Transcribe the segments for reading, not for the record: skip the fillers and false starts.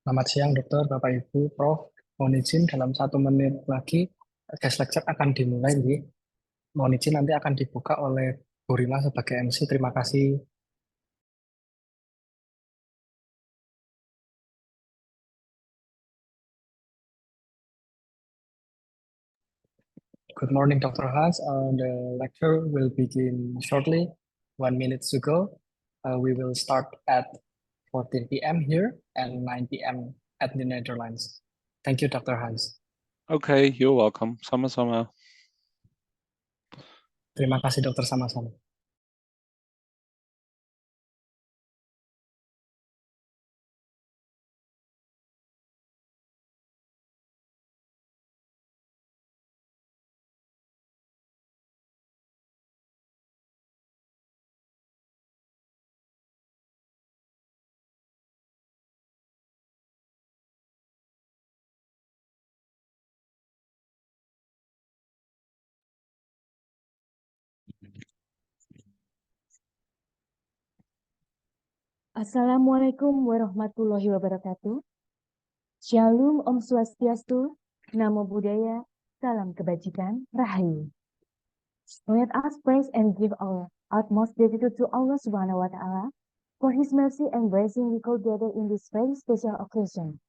Selamat siang, Dokter, Bapak, Ibu, Prof. Mohon izin dalam 1 menit lagi guest lecture akan dimulai. Mohon izin nanti akan dibuka oleh Bu Rima sebagai MC. Terima kasih. Good morning, Dr. Hans. The lecture will begin shortly. 1 minute to go. We will start at 14 p.m. here and 9 p.m. at the Netherlands. Thank you, Dr. Hans. Okay, you're welcome. Sama-sama. Terima kasih, Dokter, sama-sama. Assalamualaikum warahmatullahi wabarakatuh. Shalom, Om Swastiastu, Namo Buddhaya, Salam Kebajikan, Rahayu. Let us praise and give our utmost gratitude to Allah Subhanahu wa Ta'ala for His mercy and blessing we could gather in this very special occasion.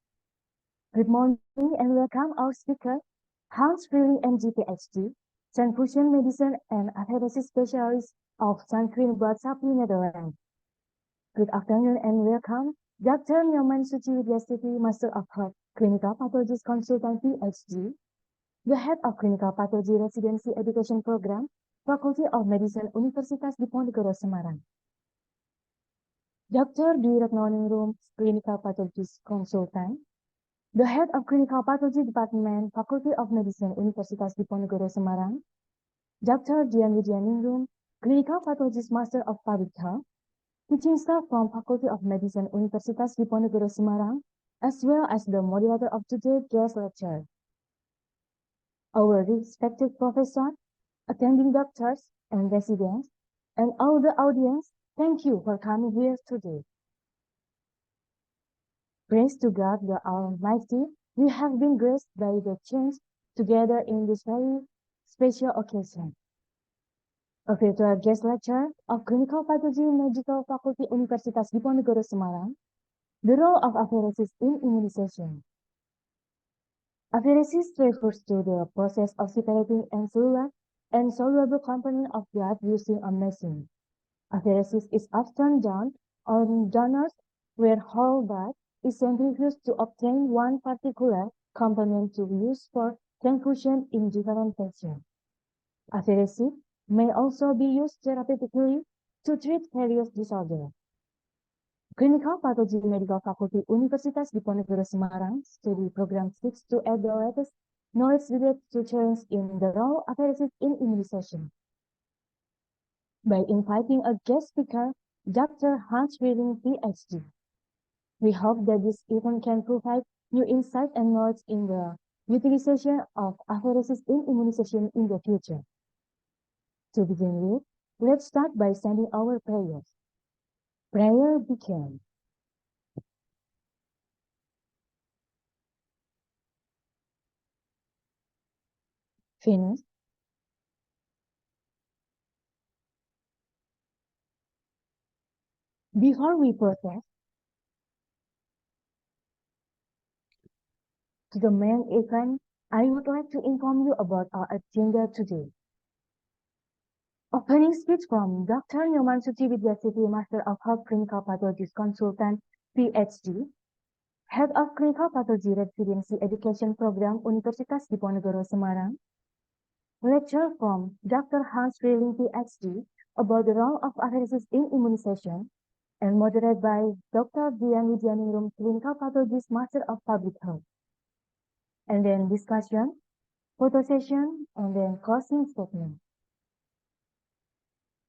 Good morning and welcome our speaker, Hans Vrielink MG PhD, Transfusion Medicine and Apheresis Specialist of Sunscreen Blood Supply Netherlands. Good afternoon and welcome, Dr. Nyoman Suci Widyastiti, Master of Heart, Clinical Pathologist Consultant PhD, the Head of Clinical Pathology Residency Education Program, Faculty of Medicine, Universitas Diponegoro, Semarang. Dr. Dwi Retnoningrum, Clinical Pathologist Consultant, the Head of Clinical Pathology Department, Faculty of Medicine, Universitas Diponegoro, Semarang. Dr. Dian Widyaningrum, Clinical Pathologist Master of Public Health, teaching staff from Faculty of Medicine Universitas Diponegoro, Semarang, as well as the moderator of today's guest lecture. Our respected professors, attending doctors and residents, and all the audience, thank you for coming here today. Praise to God the Almighty, we have been graced by the chance together in this very special occasion. A virtual guest lecture of Clinical Pathology Medical Faculty Universitas Diponegoro, Semarang, the role of apheresis in immunization. Apheresis refers to the process of separating acellular and soluble component of blood using a machine. Apheresis is often done on donors where whole blood is centrifuged to obtain one particular component to use for transfusion in different patients. Apheresis may also be used therapeutically to treat various disorders. Clinical Pathology Medical Faculty Universitas Diponegoro, Semarang study program seeks to add the latest knowledge related to change in the role of apheresis in immunization. By inviting a guest speaker, Dr. Hans Vrielink, PhD, we hope that this event can provide new insight and knowledge in the utilization of apheresis in immunization in the future. To begin with, let's start by sending our prayers. Prayer begin. Finished. Before we proceed to the main event, I would like to inform you about our agenda today. Opening speech from Dr. Nyoman Suci Widyastiti, Master of Health Clinical Pathologist Consultant, PhD, Head of Clinical Pathology Residency Education Program, Universitas Diponegoro, Semarang. Lecture from Dr. Hans Vrielink, PhD, about the role of apheresis in immunization, and moderated by Dr. Dian Widyaningrum, Clinical Pathologist, Master of Public Health. And then discussion, photo session, and then closing statement.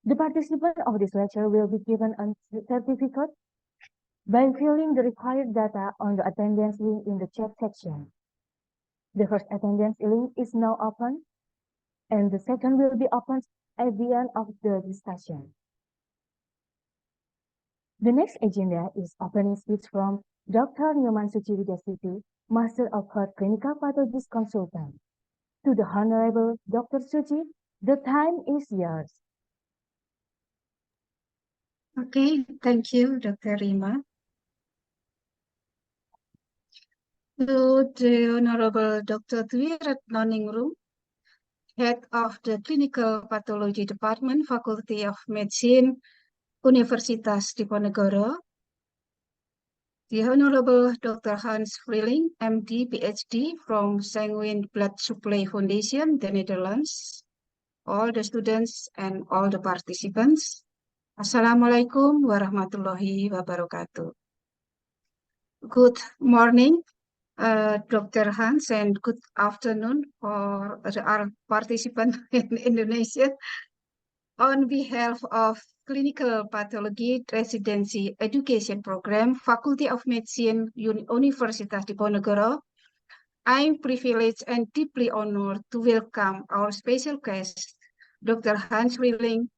The participant of this lecture will be given a certificate by filling the required data on the attendance link in the chat section. The first attendance link is now open, and the second will be opened at the end of the discussion. The next agenda is opening speech from Dr. Nyoman Suci, Master of Heart Clinical Pathologist Consultant. To the Honorable Dr. Suci, the time is yours. Okay, thank you, Dr. Rima. To the Honorable Dr. Dwi Retnoningrum, Head of the Clinical Pathology Department, Faculty of Medicine, Universitas Diponegoro, the Honorable Dr. Hans Vrielink, MD, PhD from Sanguine Blood Supply Foundation, the Netherlands, all the students and all the participants. Assalamualaikum warahmatullahi wabarakatuh. Good morning, Dr. Hans, and good afternoon for our participants in Indonesia. On behalf of Clinical Pathology Residency Education Program, Faculty of Medicine, Universitas Diponegoro, I'm privileged and deeply honored to welcome our special guest, Dr. Hans Vrielink,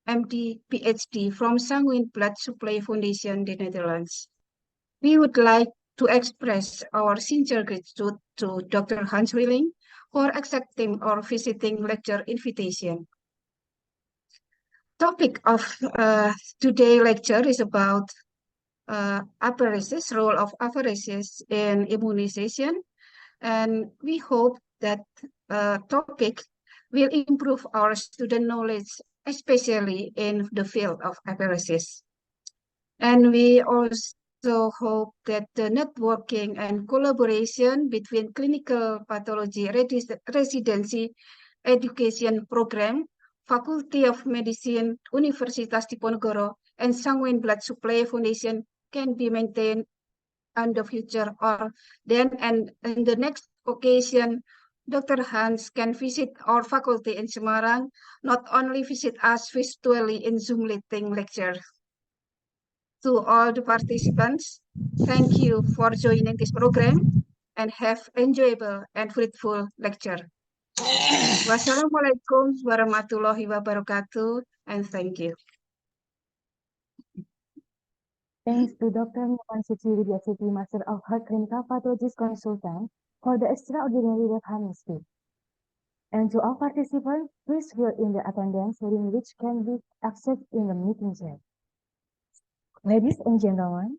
MD, PhD from Sanguine Blood Supply Foundation, the Netherlands. We would like to express our sincere gratitude to Dr. Hans Vrielink for accepting our visiting lecture invitation. Topic of today's lecture is about apheresis, role of apheresis in immunization, and we hope that topic will improve our student knowledge, especially in the field of apheresis. And we also hope that the networking and collaboration between clinical pathology residency education program, Faculty of Medicine, Universitas Diponegoro, and Sanguine Blood Supply Foundation can be maintained in the future, or then and in the next occasion, Dr. Hans can visit our faculty in Semarang, not only visit us virtually in Zoom meeting lecture. To all the participants, thank you for joining this program and have enjoyable and fruitful lecture. Wassalamualaikum warahmatullahi wabarakatuh, and thank you. Thanks to Dr. Nyoman Suci, Master of Heart Clinical Pathologist Consultant, for the extraordinary welcoming speech. And to all participants, please fill in the attendance link which can be accessed in the meeting chat. Ladies and gentlemen,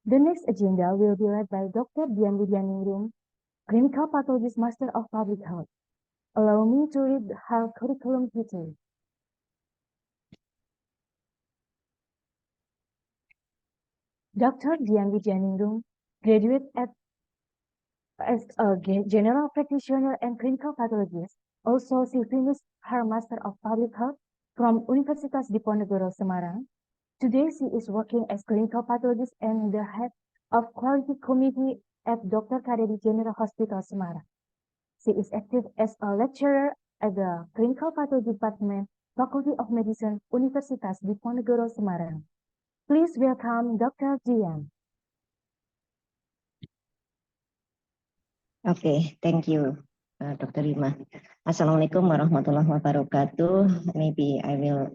the next agenda will be led by Dr. Dian Widyaningrum, Clinical Pathologist Master of Public Health. Allow me to read her curriculum vitae. Dr. Dian Widyaningrum, graduate as a general practitioner and clinical pathologist. Also, she finished her Master of Public Health from Universitas Diponegoro, Semarang. Today, she is working as clinical pathologist and the head of quality committee at Dr. Kadedi General Hospital, Semarang. She is active as a lecturer at the Clinical Pathology Department, Faculty of Medicine, Universitas Diponegoro, Semarang. Please welcome Dr. Dian. Okay, thank you, Dr. Rima. Assalamualaikum warahmatullahi wabarakatuh. Maybe I will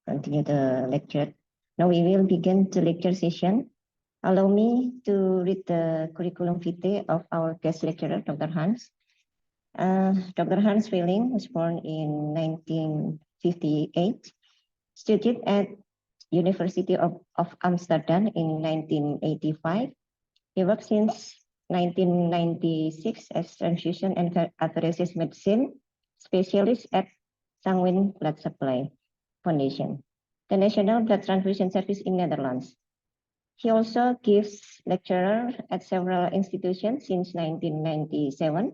continue the lecture. Now we will begin the lecture session. Allow me to read the curriculum vitae of our guest lecturer, Dr. Hans. Dr. Hans Vrielink was born in 1958, studied at University of Amsterdam in 1985. He worked since 1996 as transfusion and apheresis medicine specialist at Sanguine Blood Supply Foundation, the national blood transfusion service in Netherlands. He also gives lecturer at several institutions since 1997.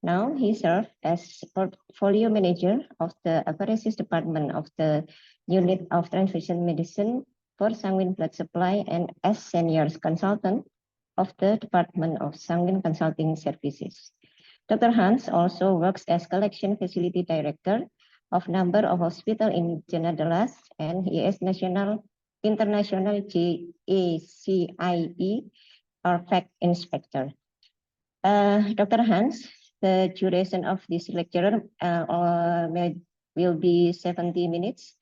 Now he serves as portfolio manager of the Apheresis department of the Unit of Transfusion Medicine for Sanguine Blood Supply and as senior consultant of the Department of Sanguine Consulting Services. Dr. Hans also works as collection facility director of number of hospitals in the Netherlands, and he is national International GACIE or fact inspector. Dr. Hans, the duration of this lecture will be 70 minutes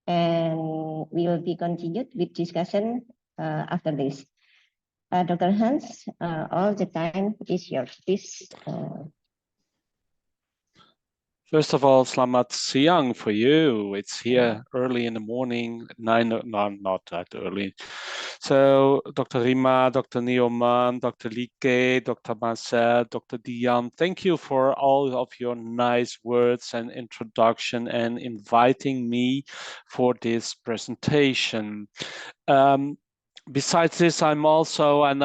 and will be continued with discussion after this. Dr. Hans, all the time is yours. Please. First of all, selamat siang for you. It's here early in the morning, 9, no, not that early. So Dr. Rima, Dr. Nioman, Dr. Like, Dr. Marcel, Dr. Dian, thank you for all of your nice words and introduction and inviting me for this presentation. Besides this, I'm also, and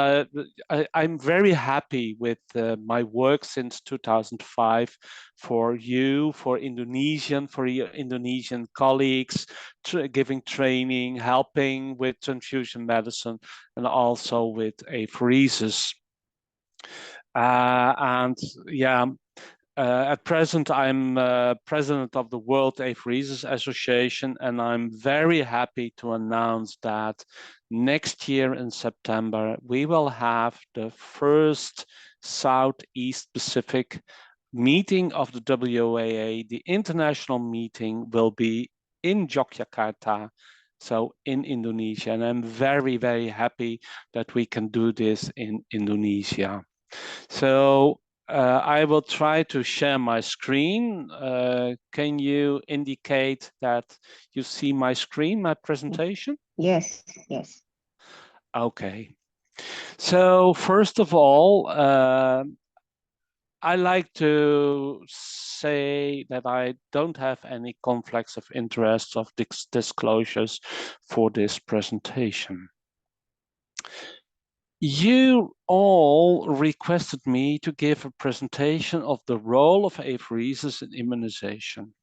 I'm very happy with my work since 2005 for you, for your Indonesian colleagues, giving training, helping with transfusion medicine, and also with apheresis. At present, I'm president of the World Apheresis Association, and I'm very happy to announce that next year in September, we will have the first Southeast Pacific meeting of the WAA. The international meeting will be in Yogyakarta, so in Indonesia, and I'm very, very happy that we can do this in Indonesia. So I will try to share my screen. Can you indicate that you see my screen, my presentation? Yes, yes. Okay. So first of all, I like to say that I don't have any conflicts of interest of disclosures for this presentation. You all requested me to give a presentation of the role of apheresis in immunization.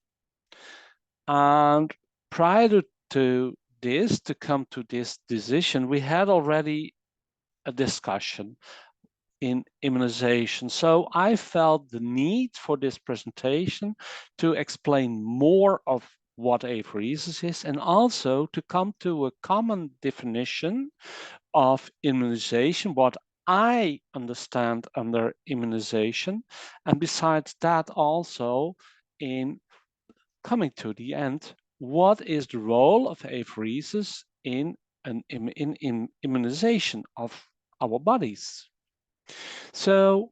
And prior to this, to come to this decision, we had already a discussion in immunization. So I felt the need for this presentation to explain more of what apheresis is and also to come to a common definition of immunization, what I understand under immunization, and besides that also in coming to the end, what is the role of apheresis in immunization of our bodies? So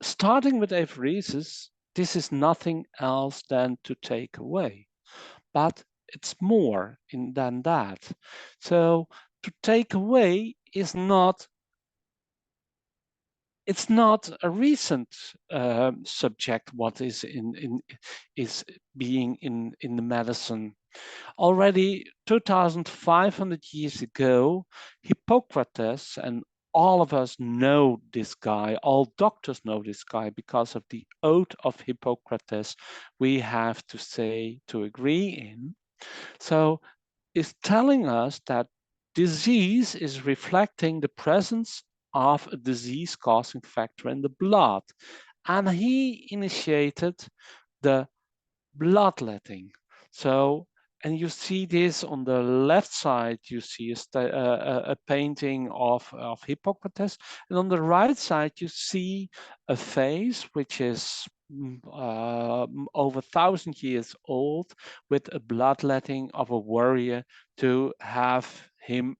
starting with apheresis, this is nothing else than to take away, but it's more than that. So to take away is not, it's not a recent subject what is being in the medicine. Already 2,500 years ago, Hippocrates, and all of us know this guy, all doctors know this guy because of the oath of Hippocrates we have to say, to agree in. So is telling us that disease is reflecting the presence of a disease-causing factor in the blood. And he initiated the bloodletting. So, and you see this on the left side, you see a painting of Hippocrates, and on the right side, you see a face which is over 1,000 years old, with a bloodletting of a warrior to have him,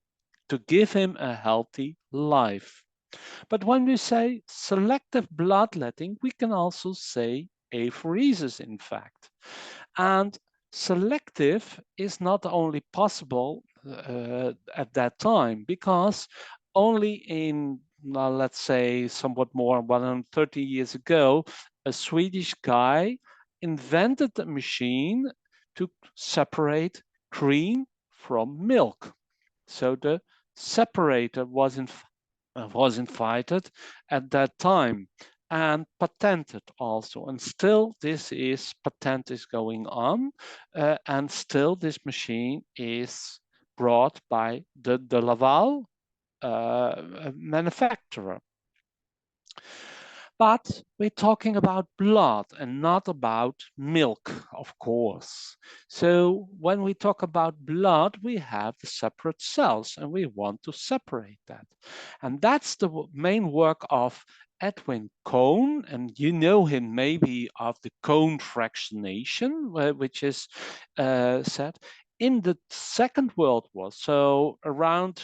to give him a healthy life. But when we say selective bloodletting, we can also say apheresis, in fact. And selective is not only possible at that time, because only in, let's say, somewhat more than 130 years ago, a Swedish guy invented a machine to separate cream from milk. So the separator was invited at that time and patented also, and still patent is going on, and still this machine is brought by the Laval manufacturer. But we're talking about blood and not about milk, of course. So when we talk about blood, we have the separate cells and we want to separate that. And that's the main work of Edwin Cohn, and you know him maybe of the Cohn fractionation, which is said in the Second World War. So around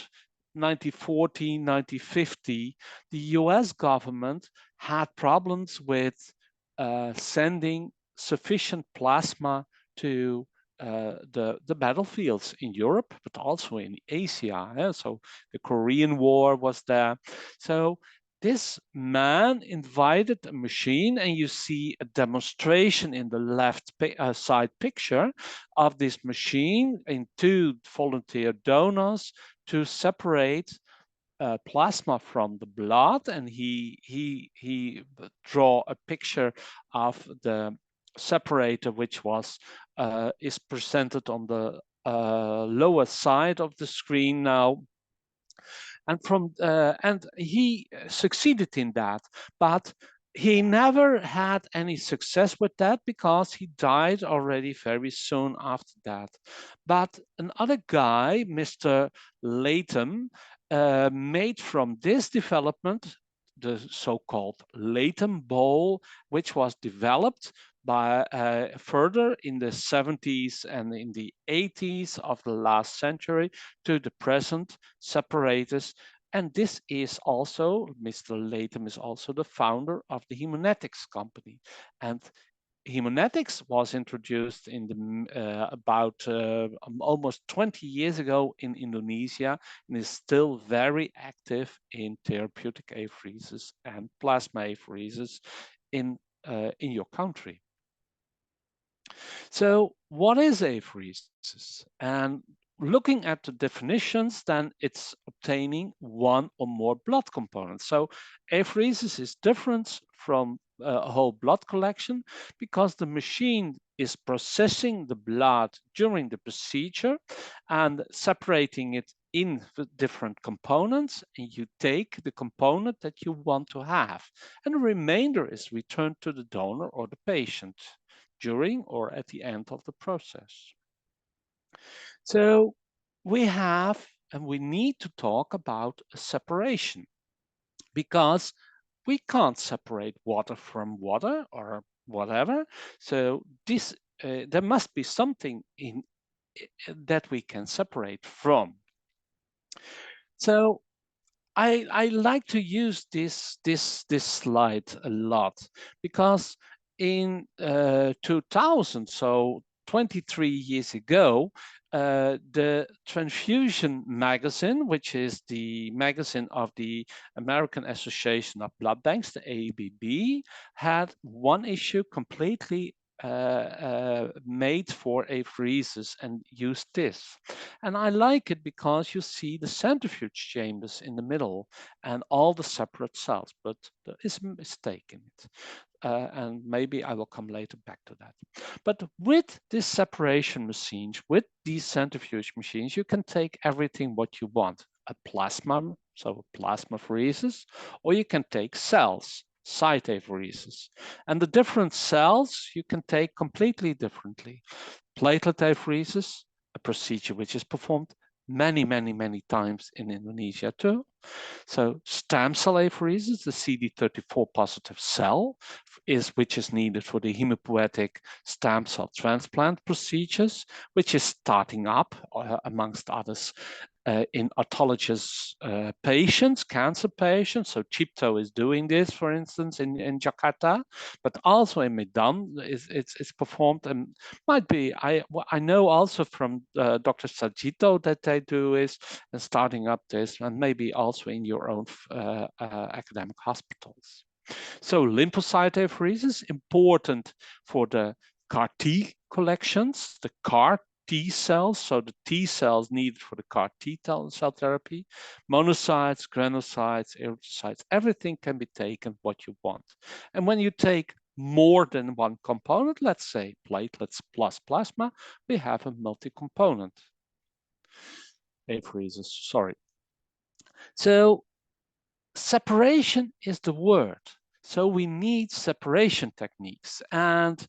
1940, 1950, the US government had problems with sending sufficient plasma to the battlefields in Europe, but also in Asia. So the Korean War was there. So this man invited a machine, and you see a demonstration in the left side picture of this machine in 2 volunteer donors to separate plasma from the blood, and he draw a picture of the separator, which was is presented on the lower side of the screen now. And he succeeded in that, but he never had any success with that because he died already very soon after that. But another guy, Mr. Latham, made from this development the so-called Latham bowl, which was developed by further in the 70s and in the 80s of the last century to the present separators. And this is also, Mr. Latham is also the founder of the Haemonetics company. And Haemonetics was introduced in the about almost 20 years ago in Indonesia, and is still very active in therapeutic apheresis and plasma apheresis in your country. So what is apheresis? And looking at the definitions, then it's obtaining one or more blood components. So apheresis is different from a whole blood collection because the machine is processing the blood during the procedure and separating it in the different components, and you take the component that you want to have, and the remainder is returned to the donor or the patient during or at the end of the process. So we have, and we need to talk about a separation, because we can't separate water from water or whatever. So this there must be something in that we can separate from. So I like to use this slide a lot, because in 2000, so 23 years ago, the Transfusion magazine, which is the magazine of the American Association of Blood Banks, the ABB, had one issue completely made for apheresis and used this. And I like it because you see the centrifuge chambers in the middle and all the separate cells, but there is a mistake in it. And maybe I will come later back to that. But with this separation machines, with these centrifuge machines, you can take everything what you want. A plasma, so plasma apheresis, or you can take cells, site apheresis. And the different cells you can take completely differently. Platelet apheresis, a procedure which is performed many times in Indonesia too. So stem cell apheresis, the CD34 positive cell, which is needed for the hematopoietic stem cell transplant procedures, which is starting up amongst others in autologous patients, cancer patients. So Cipto is doing this, for instance, in Jakarta, but also in Medan it's performed, and might be, I know also from Dr. Sajito that they do is starting up this, and maybe also in your own academic hospitals. So lymphocyte apheresis, important for the CAR T collections, the CAR T cells, so the T cells needed for the CAR T cell therapy, monocytes, granulocytes, erythrocytes, everything can be taken what you want. And when you take more than one component, let's say platelets plus plasma, we have a multi-component apheresis, sorry. So separation is the word. So we need separation techniques. And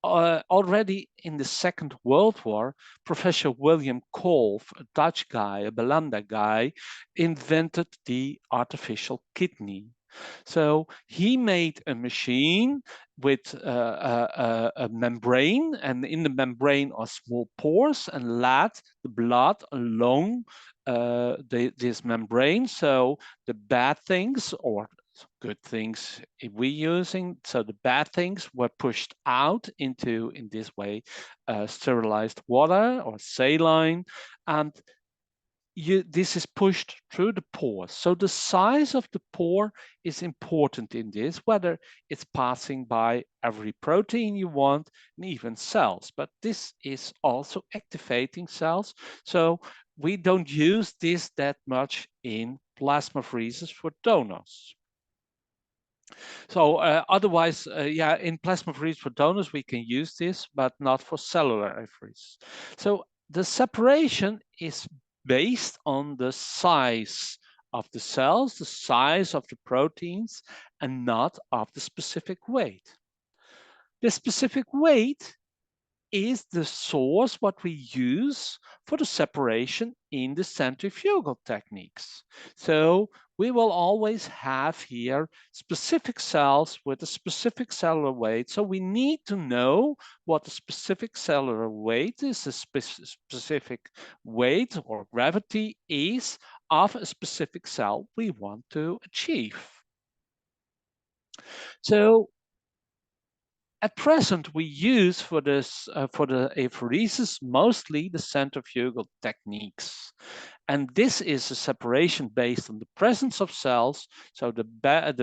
already in the Second World War, Professor William Kolff, a Dutch guy, a Belanda guy, invented the artificial kidney. So he made a machine with a membrane, and in the membrane are small pores, and let the blood along this membrane. So the bad things or good things we're using, so the bad things were pushed out into, in this way, sterilized water or saline, and this is pushed through the pores. So the size of the pore is important in this, whether it's passing by every protein you want and even cells, but this is also activating cells. So we don't use this that much in plasmapheresis for donors. So otherwise, yeah, in plasmapheresis for donors, we can use this, but not for cellular apheresis. So the separation is based on the size of the cells, the size of the proteins, and not of the specific weight. The specific weight is the source what we use for the separation in the centrifugal techniques. So we will always have here specific cells with a specific cellular weight. So we need to know what the specific cellular weight is, the specific weight or gravity is of a specific cell we want to achieve. So at present, we use for this for the apheresis mostly the centrifugal techniques, and this is a separation based on the presence of cells. So based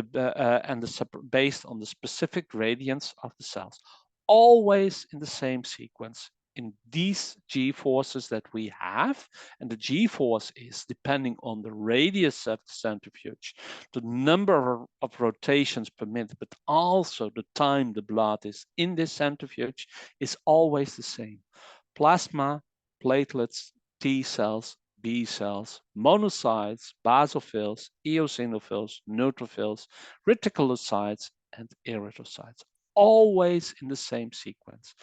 on the specific gradients of the cells, always in the same sequence. In these g-forces that we have, and the g-force is depending on the radius of the centrifuge, the number of rotations per minute, but also the time the blood is in this centrifuge is always the same. Plasma, platelets, T cells, B cells, monocytes, basophils, eosinophils, neutrophils, reticulocytes, and erythrocytes. Always in the same sequence.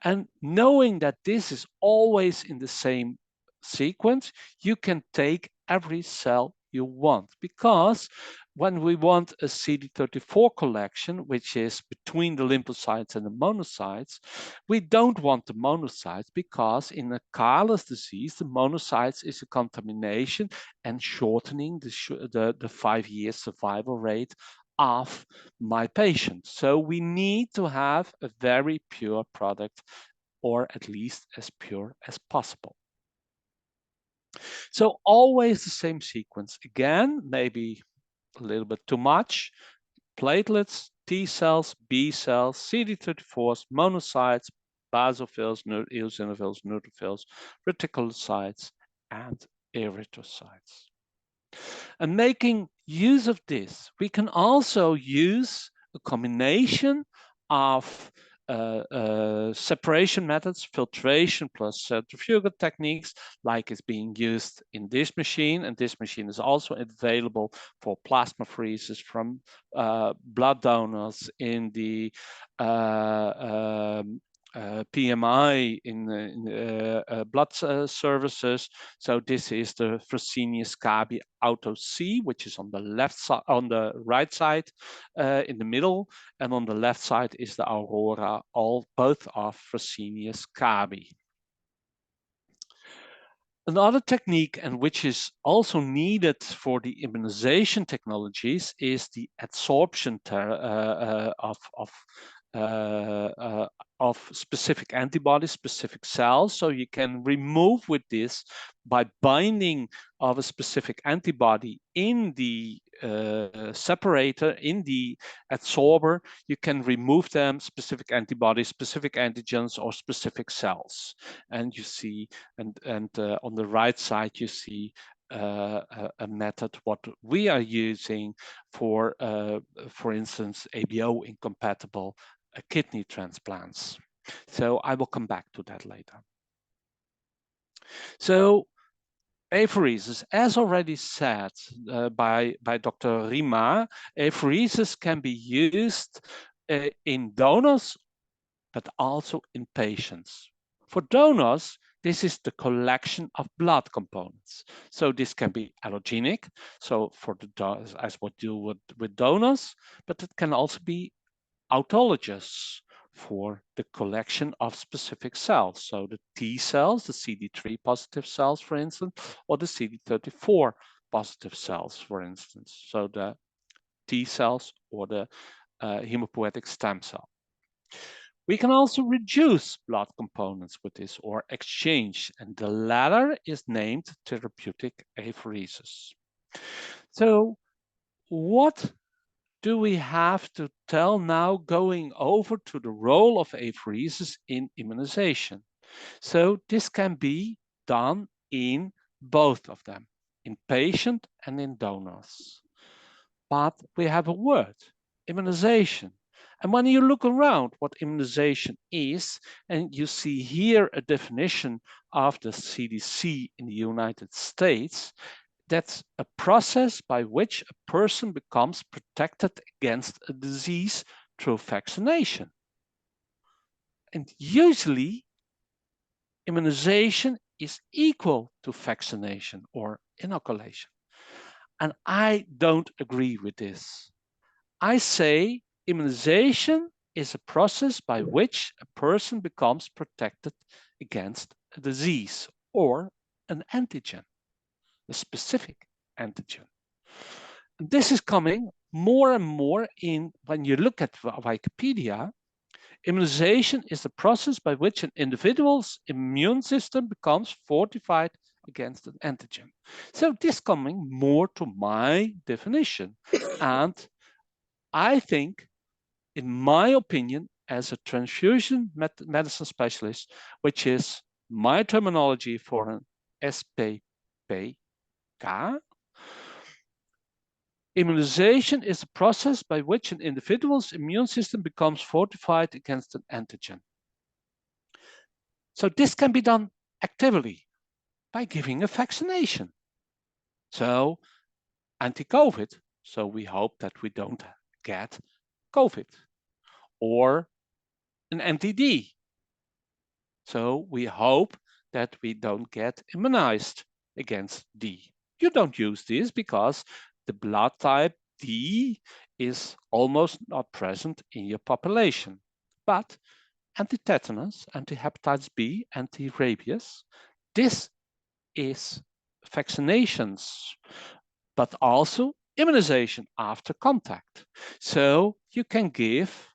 And knowing that this is always in the same sequence, you can take every cell you want, because when we want a CD34 collection, which is between the lymphocytes and the monocytes, we don't want the monocytes, because in a Carless disease, the monocytes is a contamination and shortening the 5-year survival rate of my patient. So we need to have a very pure product, or at least as pure as possible. So always the same sequence. Again, maybe a little bit too much. Platelets, T cells, B cells, CD34s, monocytes, basophils, eosinophils, neutrophils, reticulocytes, and erythrocytes. And making use of this, we can also use a combination of separation methods, filtration plus centrifugal techniques, like is being used in this machine. And this machine is also available for plasmapheresis from blood donors in the PMI in blood services. So this is the Fresenius Kabi Auto C, which is on the left side, on the right side, in the middle, and on the left side is the Aurora. Both are Fresenius Kabi. Another technique, and which is also needed for the immunization technologies, is the adsorption of specific antibodies, specific cells. So you can remove with this, by binding of a specific antibody in the separator, in the adsorber, you can remove them, specific antibodies, specific antigens, or specific cells. And you see, and on the right side, you see a method what we are using for instance, ABO incompatible kidney transplants. So I will come back to that later. So Apheresis, as already said by Dr. Rima, apheresis can be used in donors, but also in patients. For donors, this is the collection of blood components. So this can be allogenic, so for the as what you would with donors, but it can also be autologous for the collection of specific cells. So the T cells, the CD3 positive cells, for instance, or the CD34 positive cells, for instance. So the T cells or the hematopoietic stem cell. We can also reduce blood components with this or exchange, and the latter is named therapeutic apheresis. So what do we have to tell now going over to the role of apheresis in immunization? So this can be done in both of them, in patient and in donors. But we have a word, immunization. And when you look around what immunization is, and you see here a definition of the CDC in the United States, that's a process by which a person becomes protected against a disease through vaccination. And usually, immunization is equal to vaccination or inoculation. And I don't agree with this. I say immunization is a process by which a person becomes protected against a disease or an antigen, a specific antigen. And this is coming more and more in when you look at Wikipedia. Immunization is the process by which an individual's immune system becomes fortified against an antigen. So this coming more to my definition. And I think, in my opinion, as a transfusion medicine specialist, which is my terminology for an SPPK, immunization is a process by which an individual's immune system becomes fortified against an antigen. So this can be done actively by giving a vaccination. So anti-COVID, so we hope that we don't get COVID, or an anti-D. So we hope that we don't get immunized against D. You don't use this because the blood type D is almost not present in your population. But anti-tetanus, anti-hepatitis B, anti-rabies, this is vaccinations, but also immunization after contact. So you can give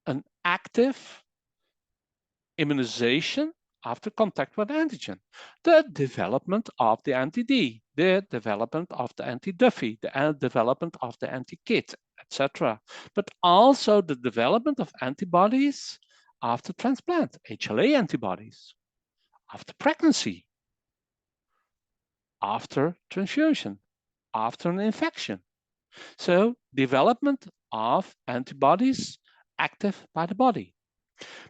an active immunization after contact with antigen, the development of the anti-D, the development of the anti-Duffy, the development of the anti-KIT, etc. But also the development of antibodies after transplant, HLA antibodies, after pregnancy, after transfusion, after an infection. So development of antibodies active by the body.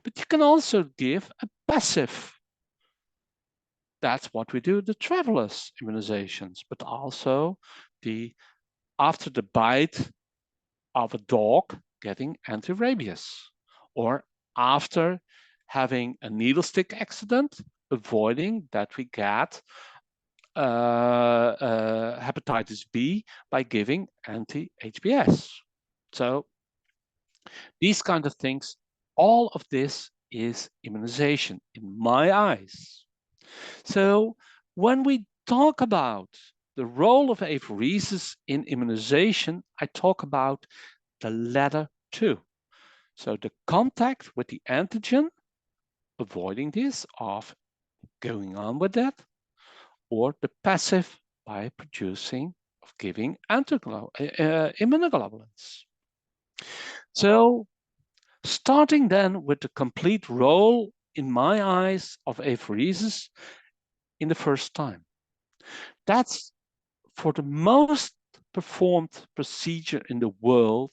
But you can also give a passive. That's what we do, the travelers immunizations, but also after the bite of a dog getting anti-rabies, or after having a needle stick accident, avoiding that we get hepatitis B by giving anti-HBs. So these kind of things, all of this is immunization in my eyes. So when we talk about the role of apheresis in immunization, I talk about the latter two. So the contact with the antigen, avoiding this, of going on with that, or the passive by producing, of giving immunoglobulins. So starting then with the complete role, in my eyes, of apheresis in the first time. That's for the most performed procedure in the world,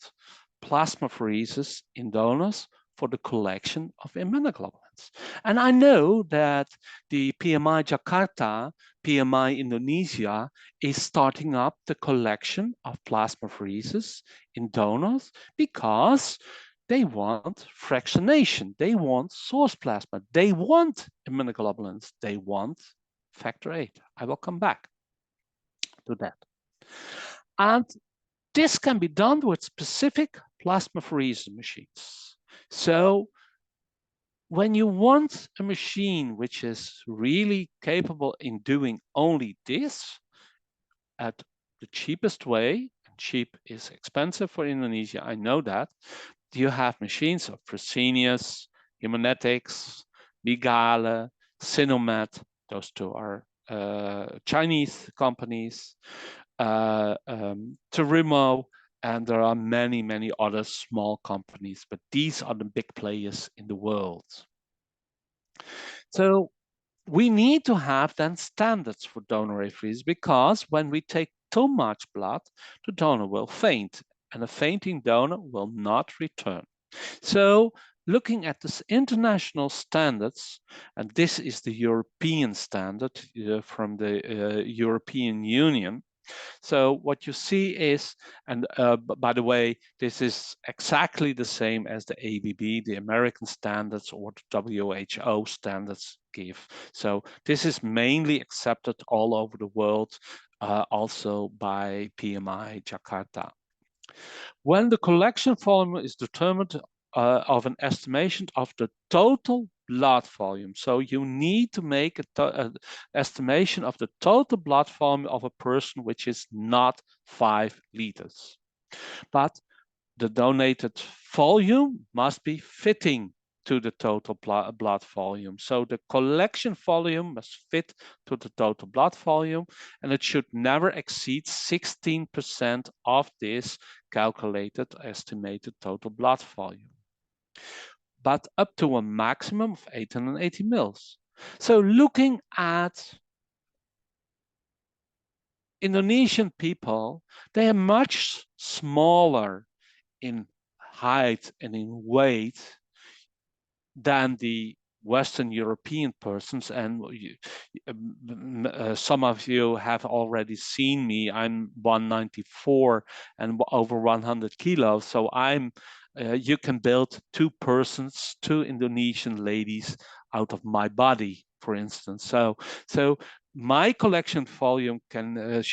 plasmapheresis in donors for the collection of immunoglobulins. And I know that the PMI Jakarta PMI Indonesia is starting up the collection of plasmapheresis in donors because they want fractionation, they want source plasma, they want immunoglobulins, they want factor VIII. I will come back to that. And this can be done with specific plasmapheresis machines. So when you want a machine which is really capable in doing only this at the cheapest way, cheap is expensive for Indonesia, I know that, you have machines of Fresenius, Humanetics, Migale, Sinomed, those two are Chinese companies, Terumo, and there are many, many other small companies, but these are the big players in the world. So we need to have then standards for donor apheresis, because when we take too much blood, the donor will faint, and a fainting donor will not return. So looking at this international standards, and this is the European standard from the European Union. So what you see is, and by the way, this is exactly the same as the ABB, the American standards, or the WHO standards give. So this is mainly accepted all over the world, also by PMI Jakarta. When the collection volume is determined of an estimation of the total blood volume. So you need to make an estimation of the total blood volume of a person, which is not 5 liters. But the donated volume must be fitting to the total blood volume. So the collection volume must fit to the total blood volume, and it should never exceed 16% of this calculated estimated total blood volume, but up to a maximum of 880 mils. So looking at Indonesian people, they are much smaller in height and in weight than the Western European persons, and some of you have already seen me. I'm 194 and over 100 kilos, so I'm you can build 2 persons, 2 Indonesian ladies out of my body, for instance. So my collection volume can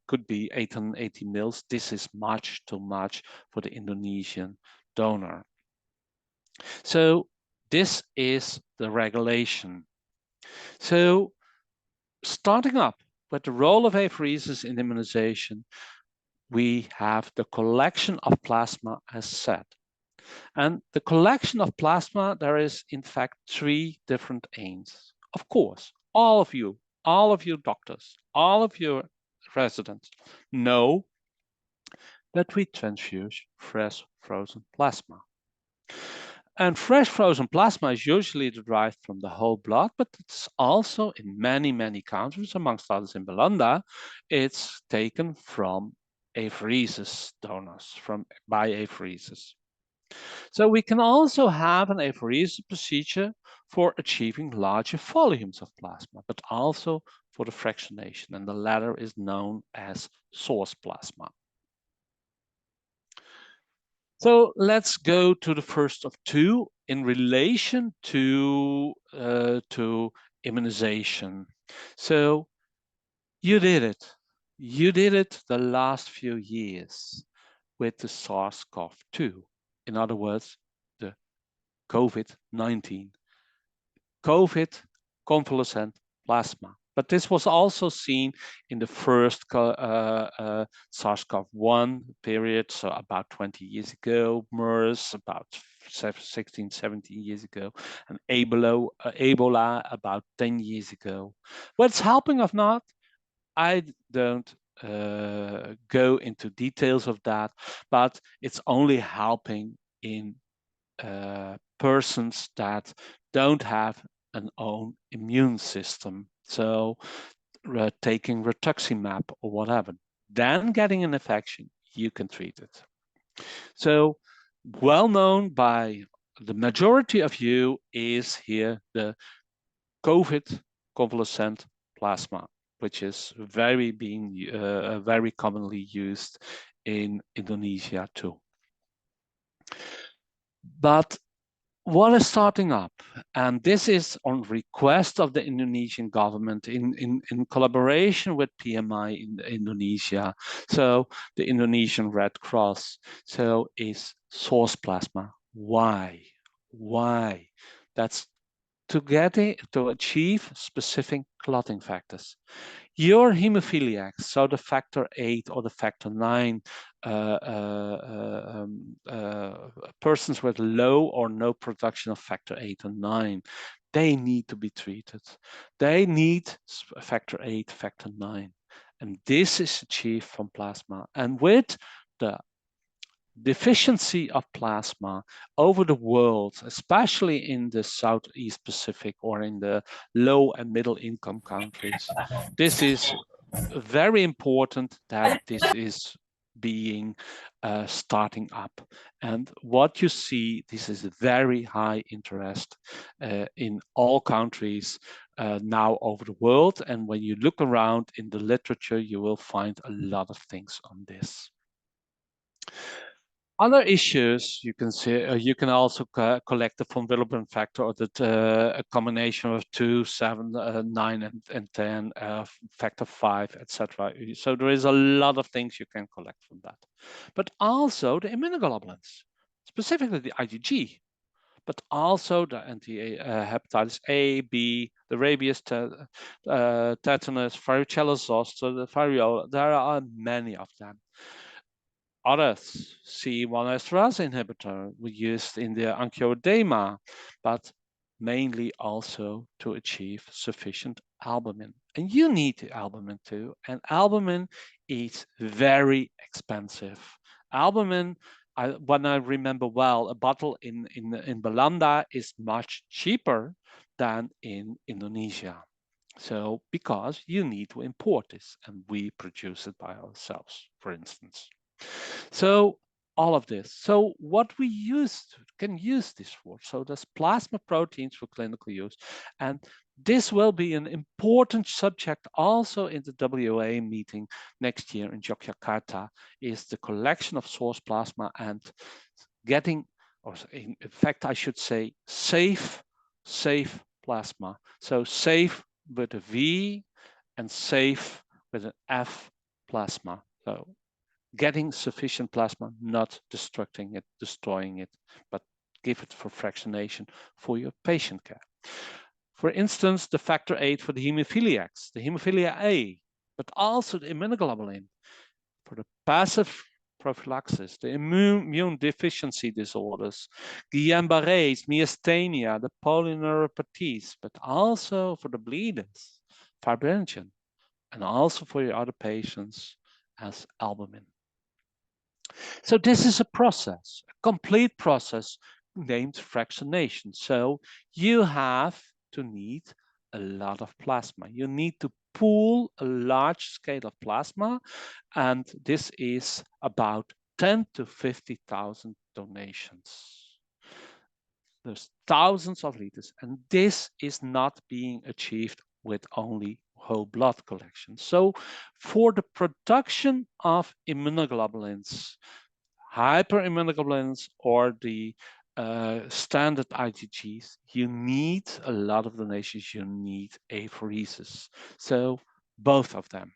could be 880 mils. This is much too much for the Indonesian donor. So this is the regulation. So starting up with the role of apheresis in immunization, we have the collection of plasma as said. And the collection of plasma, there is in fact 3 different aims. Of course, all of you doctors, all of your residents know that we transfuse fresh frozen plasma. And fresh frozen plasma is usually derived from the whole blood, but it's also in many, many countries, amongst others in Belanda, it's taken from apheresis donors, by apheresis. So we can also have an apheresis procedure for achieving larger volumes of plasma, but also for the fractionation, and the latter is known as source plasma. So let's go to the first of 2 in relation to immunization. So you did it. You did it the last few years with the SARS-CoV-2. In other words, the COVID-19. COVID convalescent plasma. But this was also seen in the first SARS-CoV-1 period, so about 20 years ago, MERS about 16, 17 years ago, and Ebola about 10 years ago. What's helping or not, I don't go into details of that, but it's only helping in persons that don't have an own immune system. So taking rituximab or whatever, then getting an infection, you can treat it. So well known by the majority of you is here the COVID convalescent plasma, which is very commonly used in Indonesia too. But what is starting up, and this is on request of the Indonesian government in collaboration with PMI in Indonesia, so the Indonesian Red Cross, so is source plasma. Why? That's to achieve specific clotting factors. Your hemophiliacs, so the factor 8 or the factor 9 persons with low or no production of factor 8 or 9, they need to be treated. They need factor 8, factor 9. And this is achieved from plasma. And with the deficiency of plasma over the world, especially in the Southeast Pacific or in the low and middle income countries, this is very important that this is being starting up. And what you see, this is a very high interest in all countries now over the world. And when you look around in the literature, you will find a lot of things on this. Other issues you can see, you can also collect the von Willebrand factor, or a combination of 2, 7, 9, and 10, factor 5, etc. So there is a lot of things you can collect from that. But also the immunoglobulins, specifically the IgG, but also the anti-hepatitis A, B, the rabies, tetanus, varicella zoster, the variola. There are many of them. Others, C1 esterase inhibitor, we used in the angioedema, but mainly also to achieve sufficient albumin. And you need the albumin too, and albumin is very expensive. Albumin, when I remember well, a bottle in Belanda is much cheaper than in Indonesia. So, because you need to import this, and we produce it by ourselves, for instance. So all of this. So what we can use this for. So there's plasma proteins for clinical use. And this will be an important subject also in the WA meeting next year in Yogyakarta, is the collection of source plasma and getting, or in fact, I should say, safe plasma. So safe with a V and safe with an F plasma. So getting sufficient plasma, not destroying it, but give it for fractionation for your patient care. For instance, the factor 8 for the hemophiliacs, the hemophilia A, but also the immunoglobulin for the passive prophylaxis, the immune deficiency disorders, Guillain-Barré's, myasthenia, the polyneuropathies, but also for the bleeders, fibrinogen, and also for your other patients as albumin. So this is a process, a complete process named fractionation. So you have to need a lot of plasma. You need to pool a large scale of plasma, and this is about 10 to 50,000 donations. There's thousands of liters, and this is not being achieved with only whole blood collection. So for the production of immunoglobulins, hyperimmunoglobulins, or the standard IgGs, you need a lot of donations, you need apheresis. So both of them.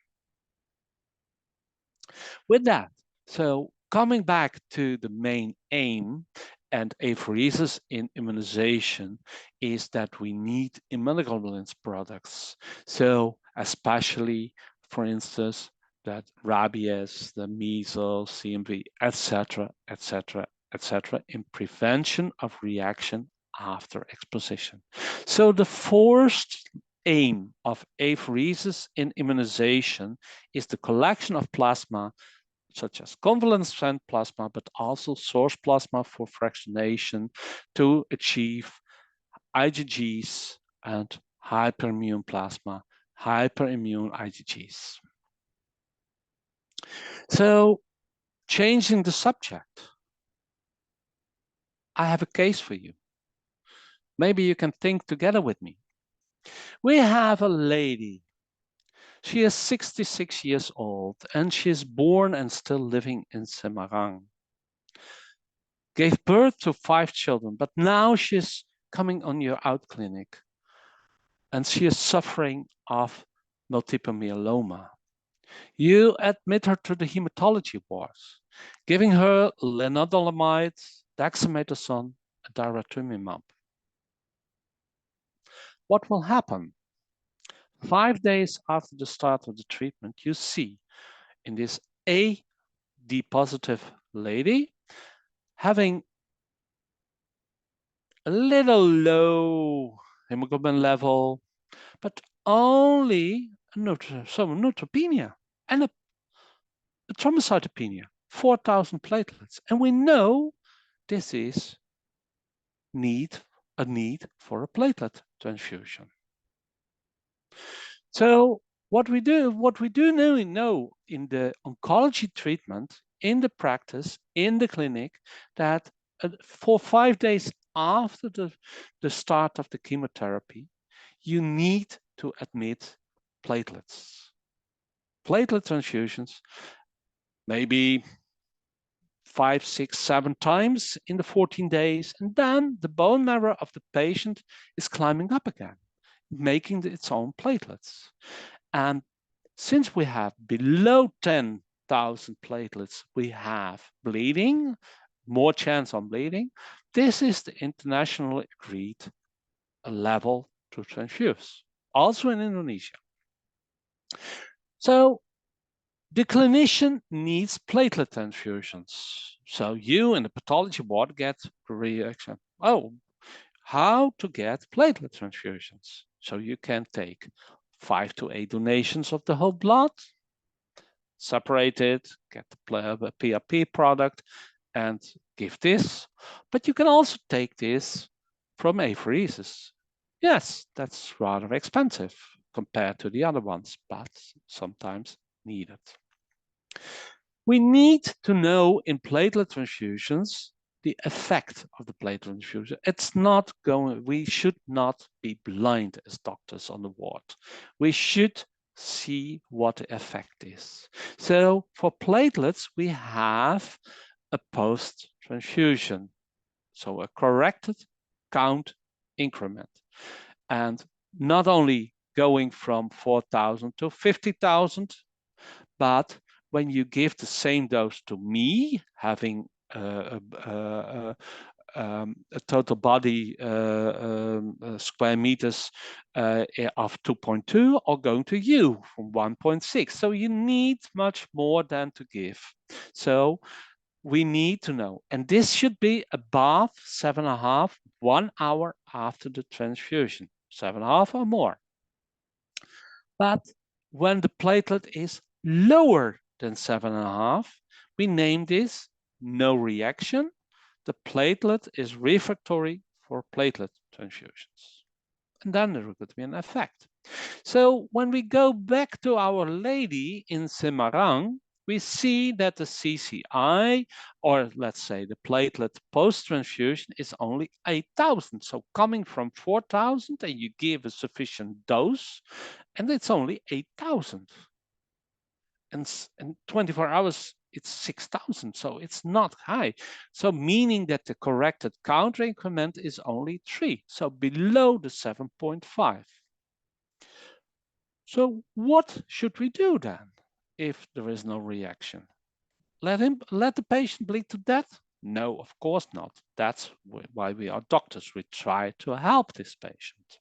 With that, so coming back to the main aim and apheresis in immunization is that we need immunoglobulins products. So especially, for instance, that rabies, the measles, CMV, etc., etc., etc., in prevention of reaction after exposition. So the first aim of apheresis in immunization is the collection of plasma, such as convalescent strand plasma, but also source plasma for fractionation to achieve IgGs and hyperimmune plasma, hyperimmune IgGs. So, changing the subject, I have a case for you. Maybe you can think together with me. We have a lady She is 66 years old and she is born and still living in Semarang. Gave birth to 5 children, but now she's coming on your out clinic and she is suffering of multiple myeloma. You admit her to the hematology wards, giving her lenalidomide, dexamethasone, and daratumumab. What will happen? 5 days after the start of the treatment, you see in this AD positive lady having a little low hemoglobin level, but only some neutropenia and a thrombocytopenia, 4,000 platelets. And we know this is a need for a platelet transfusion. So what we do know in the oncology treatment, in the practice, in the clinic, that for 5 days after the start of the chemotherapy, you need to admit platelets. Platelet transfusions, maybe 5, 6, 7 times in the 14 days, and then the bone marrow of the patient is climbing up again, making its own platelets. And since we have below 10,000 platelets, we have bleeding, more chance on bleeding. This is the internationally agreed level to transfuse, also in Indonesia. So the clinician needs platelet transfusions. So you in the pathology ward get the reaction, oh, how to get platelet transfusions. So you can take 5 to 8 donations of the whole blood, separate it, get the PRP product and give this. But you can also take this from apheresis. Yes, that's rather expensive compared to the other ones, but sometimes needed. We need to know in platelet transfusions the effect of the platelet transfusion. We should not be blind as doctors on the ward. We should see what the effect is. So for platelets, we have a post-transfusion, so a corrected count increment. And not only going from 4,000 to 50,000, but when you give the same dose to me, having a total body square meters of 2.2, or going to you from 1.6. So you need much more than to give. So we need to know, and this should be above 7.5, 1 hour after the transfusion, 7.5 or more. But when the platelet is lower than 7.5, we name this no reaction. The platelet is refractory for platelet transfusions. And then there could be an effect. So when we go back to our lady in Semarang, we see that the CCI, or let's say the platelet post-transfusion, is only 8,000. So coming from 4,000 and you give a sufficient dose, and it's only 8,000. And 24 hours, it's 6,000. So it's not high. So meaning that the corrected count increment is only 3. So below the 7.5. So what should we do then if there is no reaction? Let the patient bleed to death? No, of course not. That's why we are doctors. We try to help this patient.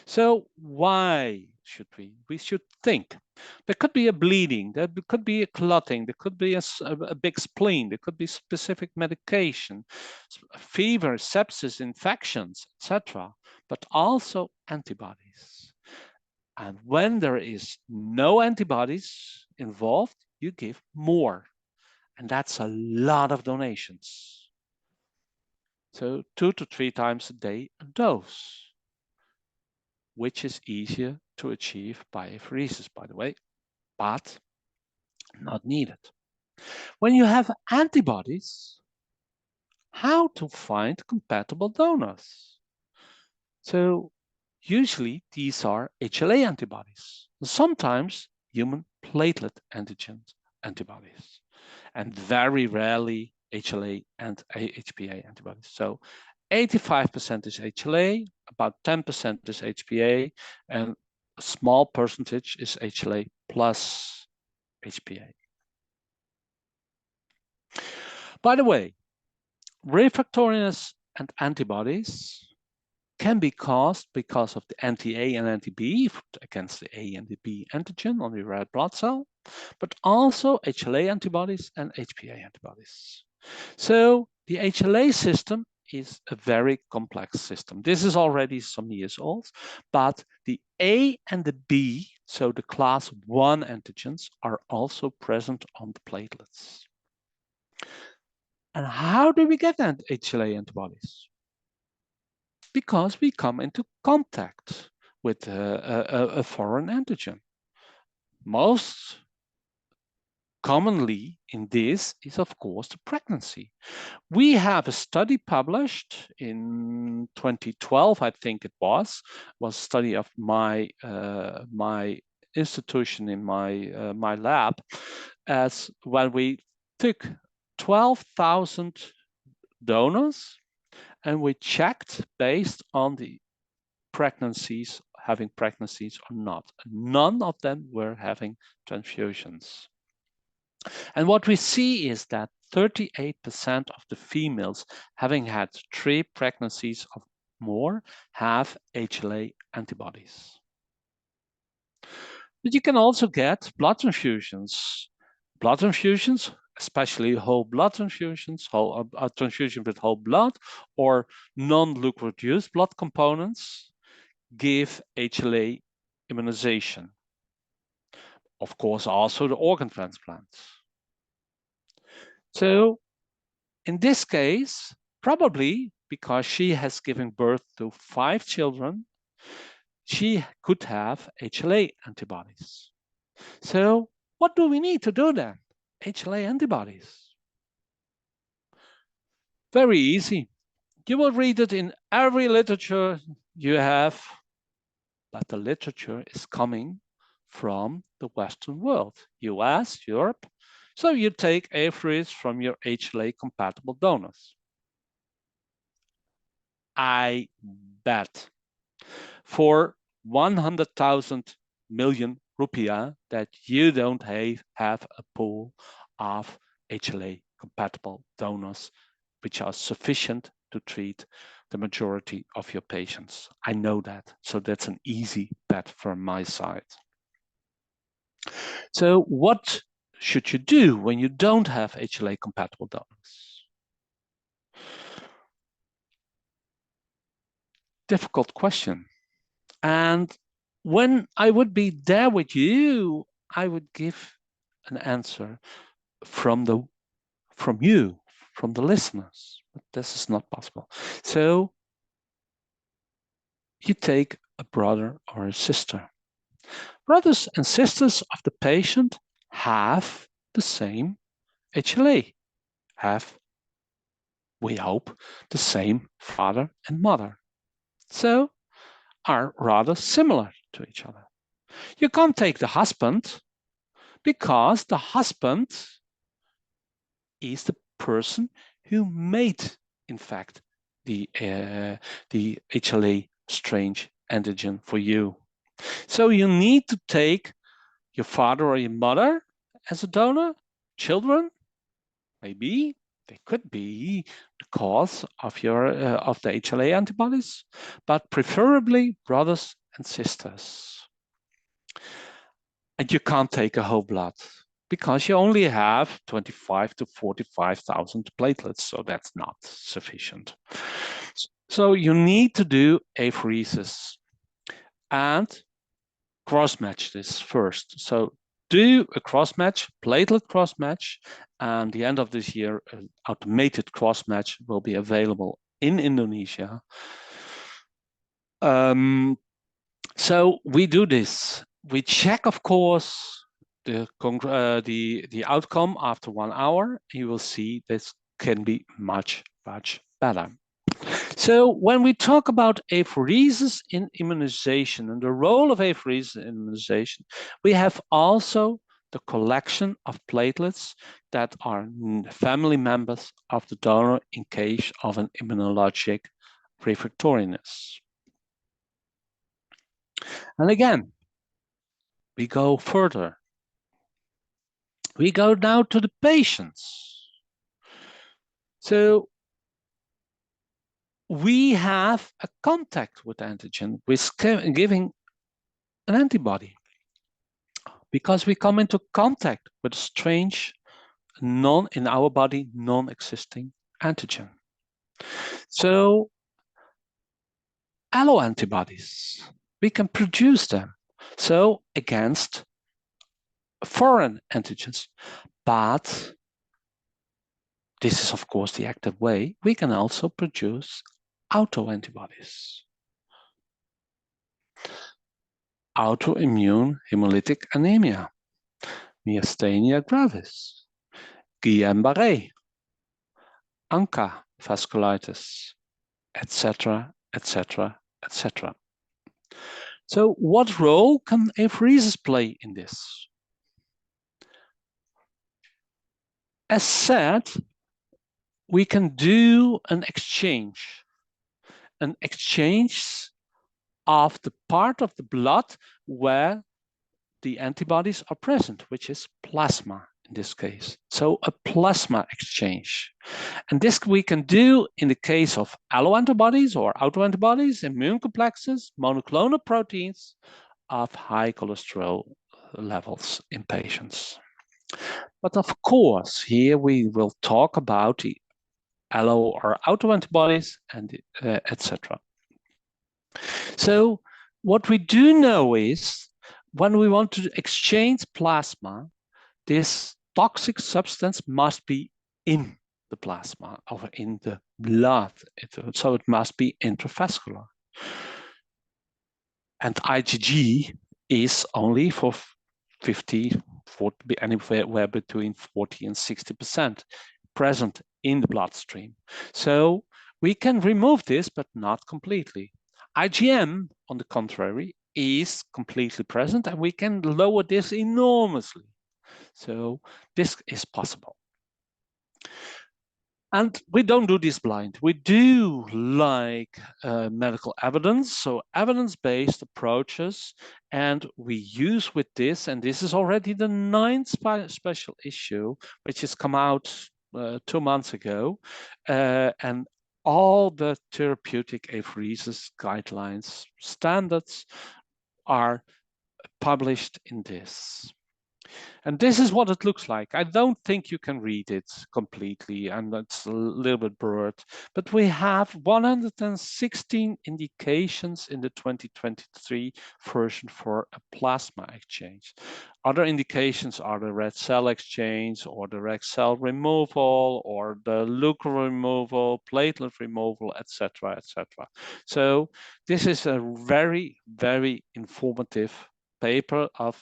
So why should we? We should think. There could be a bleeding, there could be a clotting, there could be a big spleen, there could be specific medication, fever, sepsis, infections, etc., but also antibodies. And when there is no antibodies involved, you give more. And that's a lot of donations. So 2 to 3 times a day a dose, which is easier to achieve by apheresis, by the way, but not needed. When you have antibodies, how to find compatible donors? So usually these are HLA antibodies. Sometimes human platelet antigen antibodies, and very rarely HLA and HPA antibodies. So 85% is HLA, about 10% is HPA, and a small percentage is HLA plus HPA. By the way, refractoriness and antibodies can be caused because of the anti-A and anti-B against the A and the B antigen on the red blood cell, but also HLA antibodies and HPA antibodies. So the HLA system is a very complex system. This is already some years old, but the A and the B, so the class 1 antigens, are also present on the platelets. And how do we get HLA antibodies? Because we come into contact with a foreign antigen. Most commonly in this is, of course, the pregnancy. We have a study published in 2012, I think it was a study of my institution in my lab, as when we took 12,000 donors and we checked based on the pregnancies, having pregnancies or not. None of them were having transfusions. And what we see is that 38% of the females having had 3 pregnancies or more have HLA antibodies. But you can also get blood transfusions. Blood transfusions, especially whole blood transfusions, a transfusion with whole blood or non-leukoreduced blood components, give HLA immunization. Of course, also the organ transplants. So in this case, probably because she has given birth to 5 children, she could have HLA antibodies. So what do we need to do then? HLA antibodies. Very easy. You will read it in every literature you have, but the literature is coming from the Western world, US, Europe. So you take apheresis from your HLA compatible donors. I bet for 100,000 million rupiah that you don't have a pool of HLA compatible donors which are sufficient to treat the majority of your patients. I know that, so that's an easy bet from my side. So what should you do when you don't have HLA compatible donors? Difficult question. And when I would be there with you, I would give an answer from you, from the listeners. But this is not possible. So you take a brother or a sister. Brothers and sisters of the patient have the same HLA, have, we hope, the same father and mother. So are rather similar to each other. You can't take the husband because the husband is the person who made, in fact, the HLA strange antigen for you. So you need to take your father or your mother as a donor, children, maybe they could be the cause of your of the HLA antibodies, but preferably brothers and sisters. And you can't take a whole blood because you only have 25 to 45,000 platelets, so that's not sufficient. So you need to do apheresis and cross-match this first. So do a cross-match, platelet cross-match, and the end of this year, an automated cross-match will be available in Indonesia. So we do this. We check, of course, the outcome after 1 hour. You will see this can be much, much better. So when we talk about apheresis in immunization and the role of apheresis in immunization, we have also the collection of platelets that are family members of the donor in case of an immunologic refractoriness. And again, we go further. We go now to the patients. So we have a contact with antigen with giving an antibody because we come into contact with a strange, in our body, non-existing antigen. So alloantibodies, we can produce them. So against foreign antigens, but this is of course the active way. We can also produce autoantibodies. Autoimmune hemolytic anemia, myasthenia gravis, Guillain-Barré, ANCA vasculitis, etc., etc., etc. So what role can apheresis play in this? As said, we can do an exchange of the part of the blood where the antibodies are present, which is plasma in this case. So a plasma exchange. And this we can do in the case of alloantibodies or autoantibodies, immune complexes, monoclonal proteins of high cholesterol levels in patients. But of course, here we will talk about the allo or autoantibodies and etc. So what we do know is when we want to exchange plasma, this toxic substance must be in the plasma or in the blood. So it must be intravascular. And IgG is only for 40, anywhere between 40 and 60% present in the bloodstream. So we can remove this, but not completely. IgM, on the contrary, is completely present, and we can lower this enormously. So this is possible. And we don't do this blind. We do like medical evidence, so evidence-based approaches, and we use with this, and this is already the 9th special issue, which has come out 2 months ago, and all the therapeutic apheresis guidelines standards are published in this. And this is what it looks like. I don't think you can read it completely, and it's a little bit blurred, but we have 116 indications in the 2023 version for a plasma exchange. Other indications are the red cell exchange or the red cell removal or the leuker removal, platelet removal, etc., etc. So this is a very, very informative paper of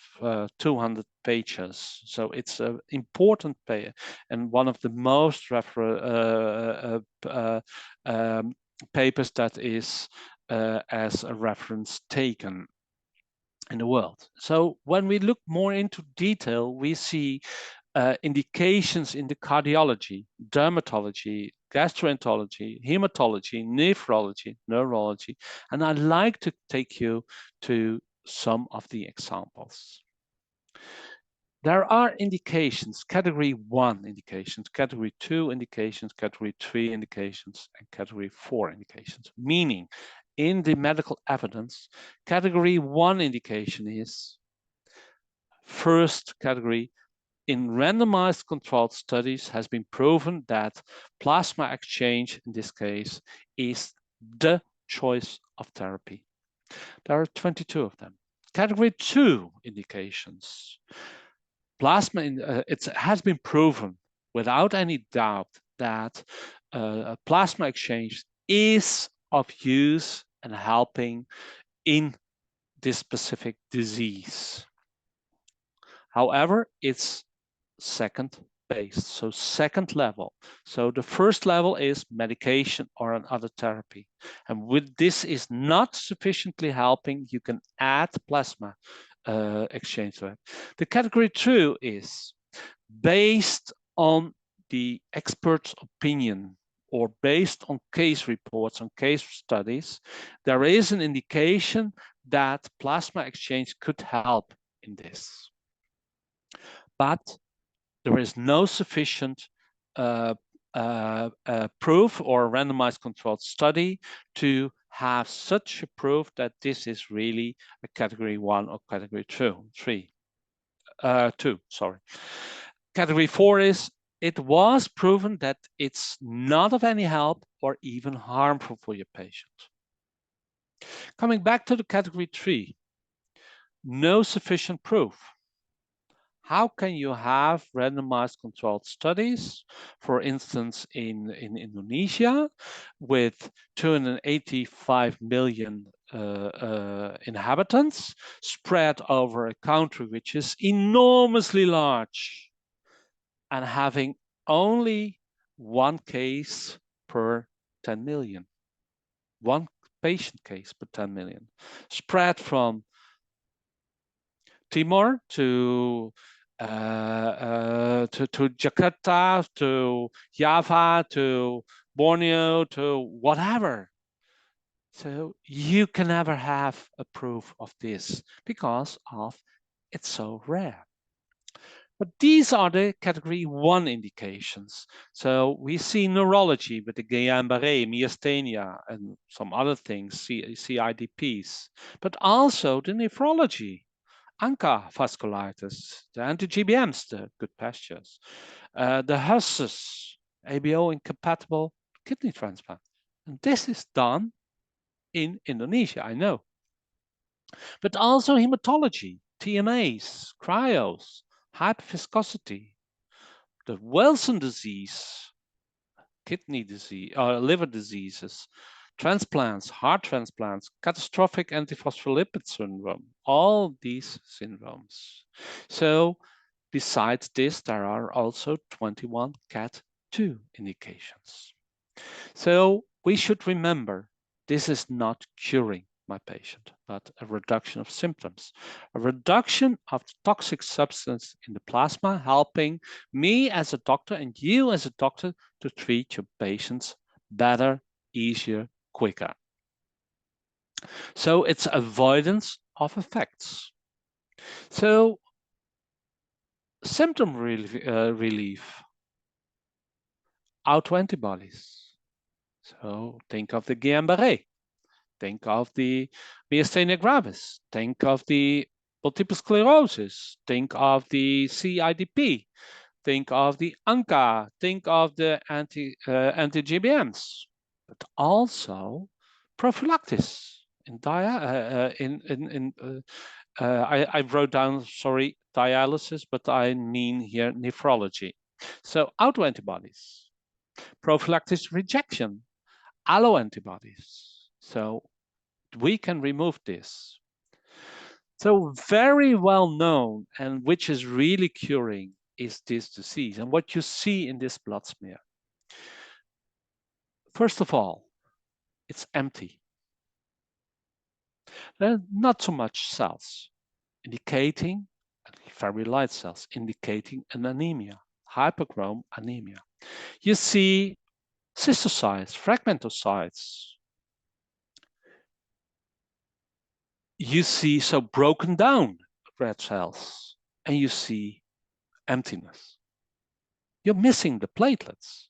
200 pages. So it's an important paper and one of the most papers that is as a reference taken in the world. So when we look more into detail, we see indications in the cardiology, dermatology, gastroenterology, hematology, nephrology, neurology, and I'd like to take you to some of the examples. There are indications, category 1 indications, category 2 indications, category 3 indications, and category 4 indications, meaning in the medical evidence, category 1 indication is first category. In randomized controlled studies has been proven that plasma exchange in this case is the choice of therapy. There are 22 of them. Category 2 indications. Plasma, it has been proven without any doubt that plasma exchange is of use and helping in this specific disease. However, it's second based, so second level. So the first level is medication or another therapy. And with this is not sufficiently helping, you can add plasma exchange to it. The category 2 is based on the expert's opinion or based on case reports, on case studies, there is an indication that plasma exchange could help in this. But there is no sufficient proof or randomized controlled study to have such a proof that this is really a category 1 or category 2. Category 4 is it was proven that it's not of any help or even harmful for your patient. Coming back to the category 3, no sufficient proof. How can you have randomized controlled studies, for instance, in Indonesia, with 285 million inhabitants spread over a country which is enormously large and having only one case per 10 million, one patient case per 10 million, spread from Timor to Jakarta, to Java, to Borneo, to whatever. So you can never have a proof of this because of it's so rare. But these are the category 1 indications. So we see neurology with the Guillain-Barré, myasthenia, and some other things, CIDPs, but also the nephrology, ANCA vasculitis, the anti-GBMs, the good pastures, the HUSs, ABO incompatible kidney transplant. And this is done in Indonesia, I know. But also hematology, TMAs, cryos, hyperviscosity, the Wilson disease, kidney disease, liver diseases, transplants, heart transplants, catastrophic antiphospholipid syndrome, all these syndromes. So besides this, there are also 21 CAT2 indications. So we should remember, this is not curing my patient, but a reduction of symptoms, a reduction of the toxic substance in the plasma, helping me as a doctor and you as a doctor to treat your patients better, easier, quicker. So it's avoidance of effects. So symptom relief, autoantibodies. So think of the Guillain-Barré. Think of the myasthenia gravis. Think of the multiple sclerosis. Think of the CIDP. Think of the ANCA. Think of the anti-GBMs. But also prophylaxis. I wrote down, sorry, dialysis, but I mean here nephrology. So autoantibodies, prophylaxis rejection, alloantibodies. So we can remove this. So very well known, and which is really curing, is this disease. And what you see in this blood smear. First of all, it's empty. There are not so much cells, indicating, very light cells, indicating an anemia, hyperchrome anemia. You see cystocytes, fragmentocytes. You see so broken down red cells, and you see emptiness. You're missing the platelets.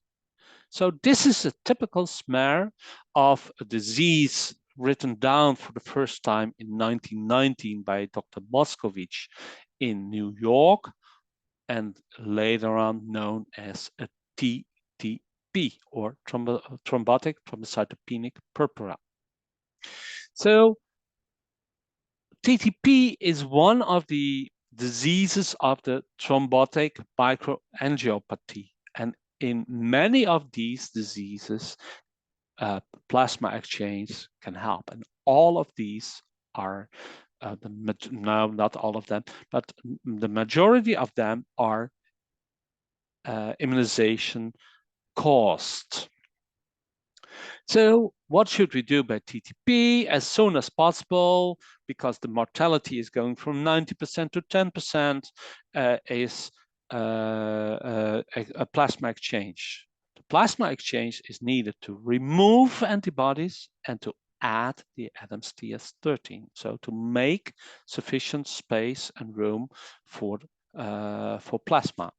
So this is a typical smear of a disease written down for the first time in 1919 by Dr. Moscovich in New York, and later on known as a TTP, or thrombotic thrombocytopenic purpura. So TTP is one of the diseases of the thrombotic microangiopathy. And in many of these diseases, plasma exchange can help. And all of these are, no, not all of them, but the majority of them are immunization cost. So what should we do by TTP as soon as possible? Because the mortality is going from 90% to 10%, is a plasma exchange. The plasma exchange is needed to remove antibodies and to add the Adams TS13. So to make sufficient space and room for plasma.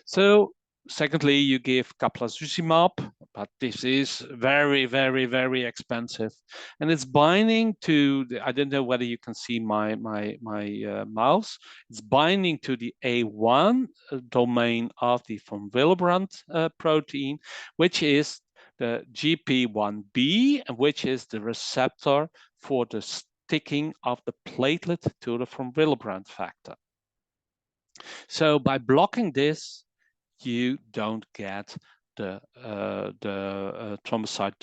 So secondly, you give caplazuzumab, but this is very, very, very expensive, and it's binding to I don't know whether you can see my mouse. It's binding to the A1 domain of the von Willebrand protein, which is the GP1B, which is the receptor for the sticking of the platelet to the von Willebrand factor. So by blocking this, you don't get the thrombocyte,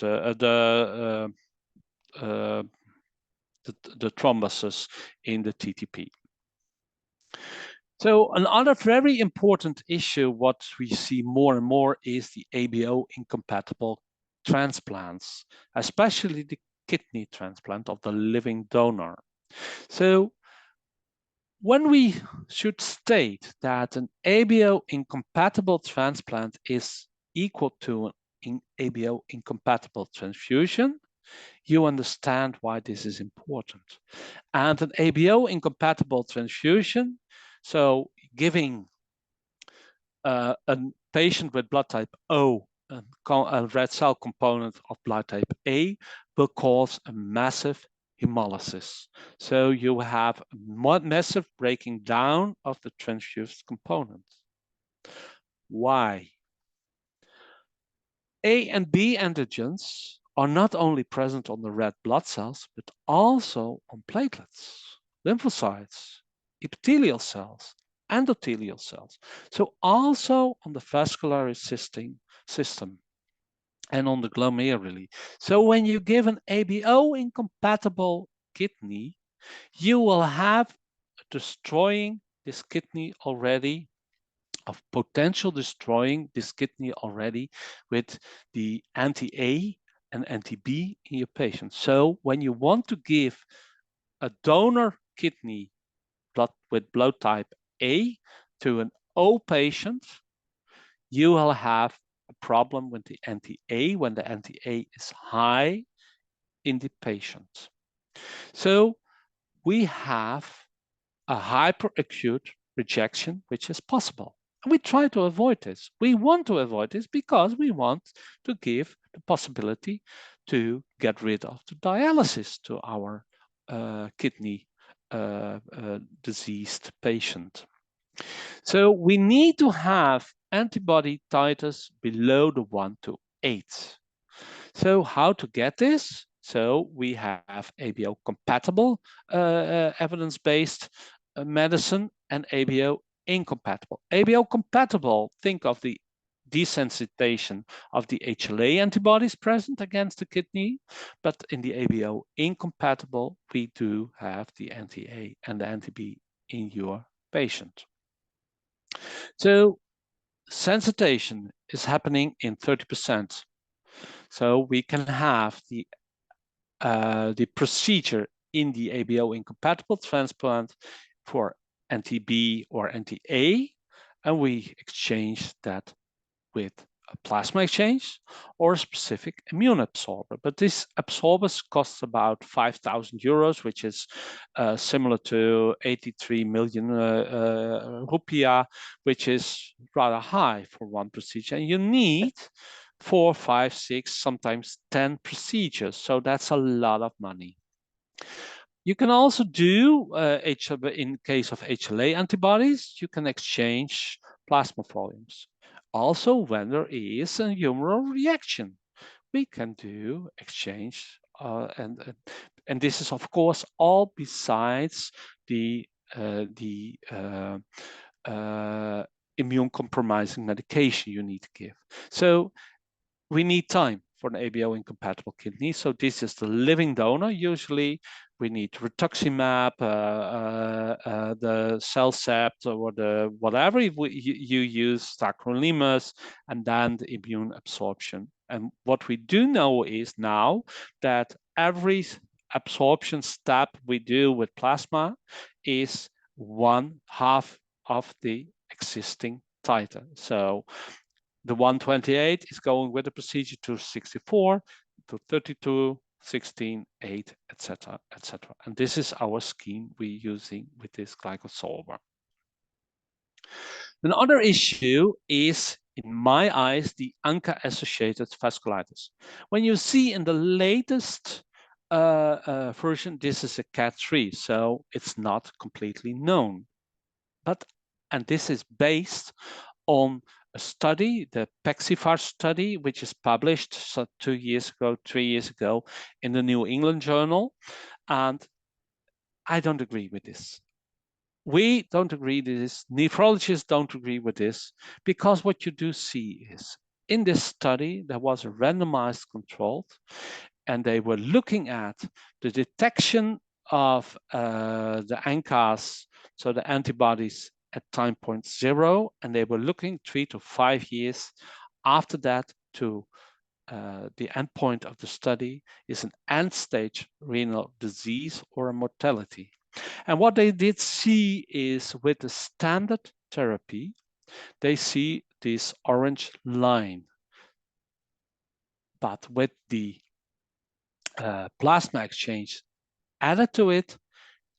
the thrombosis in the TTP. So another very important issue, what we see more and more, is the ABO incompatible transplants, especially the kidney transplant of the living donor. So when we should state that an ABO incompatible transplant is equal to an ABO incompatible transfusion, you understand why this is important. And an ABO incompatible transfusion, so giving a patient with blood type O a red cell component of blood type A will cause a massive hemolysis. So you have a massive breaking down of the transfused component. Why? A and B antigens are not only present on the red blood cells, but also on platelets, lymphocytes, epithelial cells, endothelial cells. So also on the vascular system and on the glomeruli. So when you give an ABO incompatible kidney, you will have destroying this kidney already, of potential destroying this kidney already with the anti-A and anti-B in your patient. So when you want to give a donor kidney with blood type A to an O patient, you will have a problem with the anti-A when the anti-A is high in the patient. So we have a hyperacute rejection, which is possible. And we try to avoid this. We want to avoid this because we want to give the possibility to get rid of the dialysis to our kidney diseased patient. So we need to have antibody titers below the 1 to 8. So how to get this? So we have ABO compatible evidence-based medicine and ABO incompatible. ABO compatible, think of the desensitization of the HLA antibodies present against the kidney, but in the ABO incompatible, we do have the anti-A and the anti-B in your patient. So sensitization is happening in 30%. So we can have the procedure in the ABO incompatible transplant for anti-B or anti-A, and we exchange that with a plasma exchange or a specific immune absorber. But this absorbers costs about 5,000 euros, which is similar to 83 million rupiah, which is rather high for one procedure. And you need 4, 5, 6, sometimes 10 procedures. So that's a lot of money. You can also do, in case of HLA antibodies, you can exchange plasma volumes. Also, when there is a humoral reaction, we can do exchange, and this is of course all besides the immune compromising medication you need to give. So we need time for an ABO incompatible kidney. So this is the living donor. Usually we need rituximab, the CellCept, or the whatever you use, tacrolimus, and then the immune absorption. And what we do know is now that every absorption step we do with plasma is 1/2 of the existing titer. So the 128 is going with the procedure to 64, to 32, 16, 8, etc., etc. And this is our scheme we're using with this glycosolver. Another issue is, in my eyes, the ANCA-associated vasculitis. When you see in the latest version, this is a CAT3, so it's not completely known. And this is based on a study, the PEXIFAR study, which is published 2 years ago, 3 years ago in the New England Journal. And I don't agree with this. We don't agree with this. Nephrologists don't agree with this, because what you do see is in this study, there was a randomized control, and they were looking at the detection of the ANCAs, so the antibodies at time point 0, and they were looking 3 to 5 years after that to the endpoint of the study is an end-stage renal disease or a mortality. And what they did see is with the standard therapy, they see this orange line. But with the plasma exchange added to it,